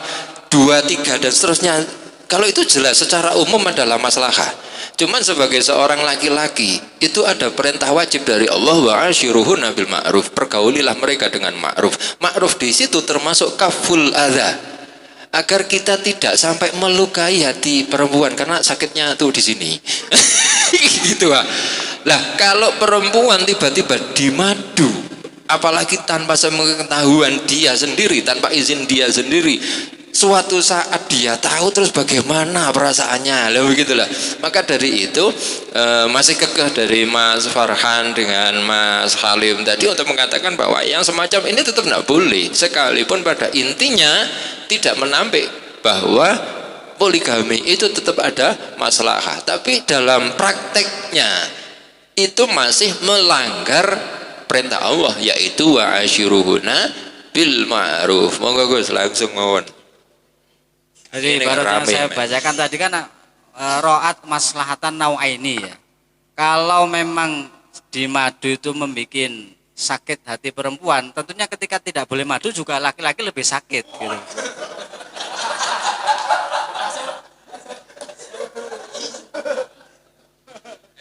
2, 3 dan seterusnya. Kalau itu jelas secara umum adalah maslahah. Cuman sebagai seorang laki-laki itu ada perintah wajib dari Allah wa ashiruhunna bil ma'ruf. Pergaulilah mereka dengan ma'ruf. Ma'ruf di situ termasuk kaful adza. Agar kita tidak sampai melukai hati perempuan karena sakitnya tuh di sini. Gitu lah, kalau perempuan tiba-tiba dimadu, apalagi tanpa sepengetahuan dia sendiri, tanpa izin dia sendiri, suatu saat dia tahu terus bagaimana perasaannya, lah begitulah. Maka dari itu masih kekeh dari Mas Farhan dengan Mas Halim tadi untuk mengatakan bahwa yang semacam ini tetap tidak boleh, sekalipun pada intinya tidak menampik bahwa poligami itu tetap ada maslahah, tapi dalam prakteknya itu masih melanggar perintah Allah, yaitu wa ashiruhuna bil ma'ruf. Monggo Gus langsung mawon. Jadi ibarat yang saya bacakan tadi kan ro'at maslahatan nau'aini ya. Kalau memang di madu itu membuat sakit hati perempuan, tentunya ketika tidak boleh madu juga laki-laki lebih sakit gitu.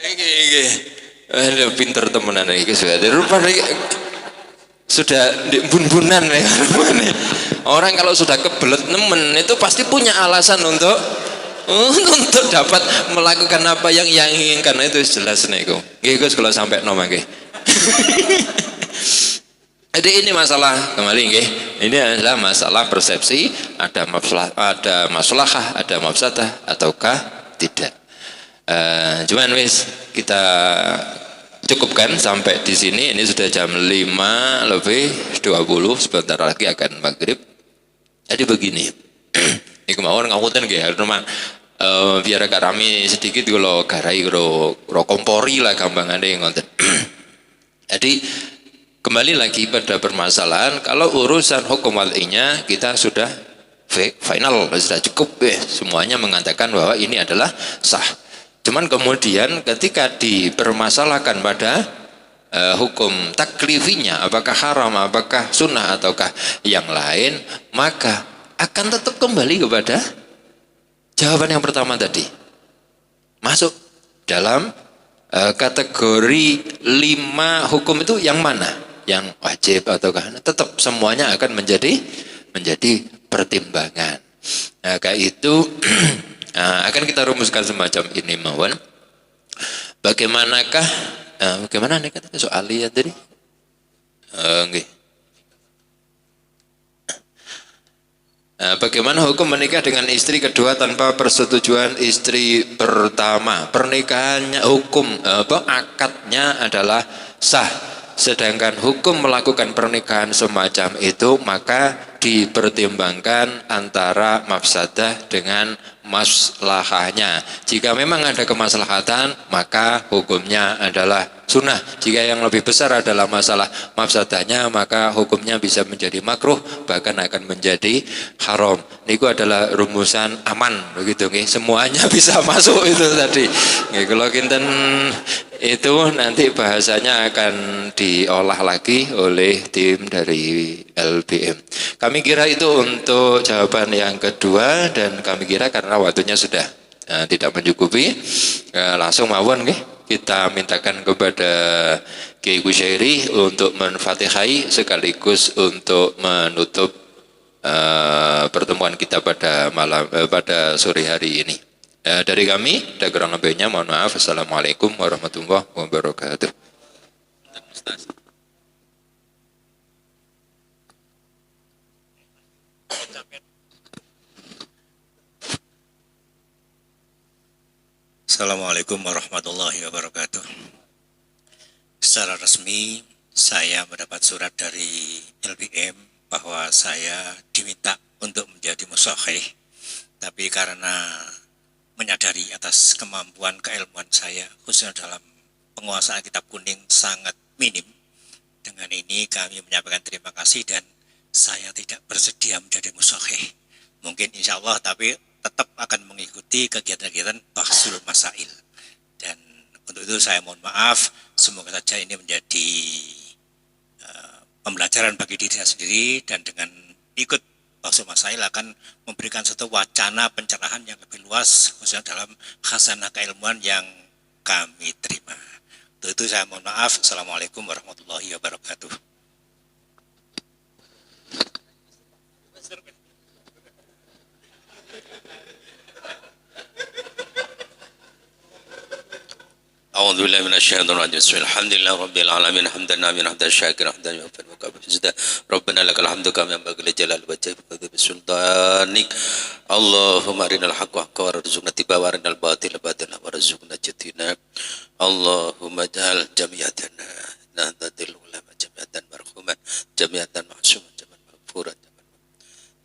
Iki. Ada pinter temenan iki sudah. Rupanya sudah bun-bunan ya. Orang kalau sudah kebelet nemen itu pasti punya alasan untuk dapat melakukan apa yang inginkan. Itu jelas niku. Nggih Gus kalau sampai nom nggih. Jadi ini masalah kembali nggih. Ini adalah masalah persepsi, ada maslahah, ada mafsadah ataukah tidak. Cuman wis kita cukupkan sampai di sini. Ini sudah jam 5:20, sebentar lagi akan maghrib. Jadi begini, ini kemauan ngamutan nggih, biar agak rame sedikit kalau garai kalau kompori lah gampangane ngoten. Jadi kembali lagi pada permasalahan, kalau urusan hukum wad'inya kita sudah final, sudah cukup semuanya mengatakan bahwa ini adalah sah. Cuman kemudian ketika dipermasalahkan pada hukum taklifinya, apakah haram, apakah sunnah, ataukah yang lain, maka akan tetap kembali kepada jawaban yang pertama tadi. Masuk dalam kategori 5 hukum itu yang mana? Yang wajib ataukah? Tetap semuanya akan menjadi pertimbangan. Nah, kayak itu akan kita rumuskan semacam ini mawon. Bagaimanakah bagaimana nih katanya soal lihat tadi? Nggih. Bagaimana hukum menikah dengan istri kedua tanpa persetujuan istri pertama? Pernikahannya hukum akadnya adalah sah. Sedangkan hukum melakukan pernikahan semacam itu maka dipertimbangkan antara mafsadah dengan maslahahnya. Jika memang ada kemaslahatan maka hukumnya adalah sunnah. Jika yang lebih besar adalah masalah mafsadahnya maka hukumnya bisa menjadi makruh, bahkan akan menjadi haram. Niku adalah rumusan aman begitu nggih. Semuanya bisa masuk itu tadi. Nggih, kalau kinten itu nanti bahasanya akan diolah lagi oleh tim dari LBM. Kami kira itu untuk jawaban yang kedua, dan kami kira karena waktunya sudah tidak mencukupi, langsung mawon nggih kita mintakan kepada Kiai Kusyairi untuk menfatihai sekaligus untuk menutup pertemuan kita pada pada sore hari ini. Dari kami, ada kurang lebihnya mohon maaf. Assalamualaikum warahmatullahi wabarakatuh. Assalamualaikum warahmatullahi wabarakatuh. Secara resmi saya mendapat surat dari LBM bahwa saya diminta untuk menjadi musyakhih. Tapi karena menyadari atas kemampuan keilmuan saya khususnya dalam penguasaan kitab kuning sangat minim, dengan ini kami menyampaikan terima kasih dan saya tidak bersedia menjadi musyakhih. Mungkin insya Allah, tapi tetap akan mengikuti kegiatan-kegiatan bahsul masail. Dan untuk itu saya mohon maaf, semoga saja ini menjadi pembelajaran bagi diri saya sendiri, dan dengan ikut bahsul masail akan memberikan suatu wacana pencerahan yang lebih luas khususnya dalam khasanah keilmuan yang kami terima. Untuk itu saya mohon maaf. Assalamualaikum warahmatullahi wabarakatuh. أعوذ بالله من الشيطان الرجيم بسم الله الحمد لله رب العالمين حمدا نعما حمدا شاكرا حمدا يوفي المكافئ جزاء ربنا لك الحمد كما ينبغي لجلال وجهك بسلطانك اللهم أرنا الحق حقا وارزقنا اتباعه وأرنا الباطل باطلا وارزقنا اجتنابه اللهم اجعل جميعتنا نهضة العلماء جميعا مرحوما جميعا معصوما جميعا مغفورا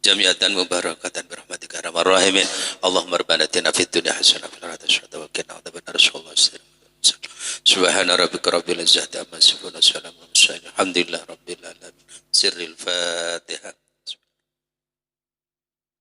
جميعا مباركة برحمتك يا أرحم الراحمين اللهم ربنا آتنا في الدنيا حسنة وفي الآخرة حسنة وقنا عذاب النار صلى الله عليه وسلم سبحان ربك رب العزة عما يصفون وسلام على المرسلين الحمد لله رب العالمين سر الفاتحة.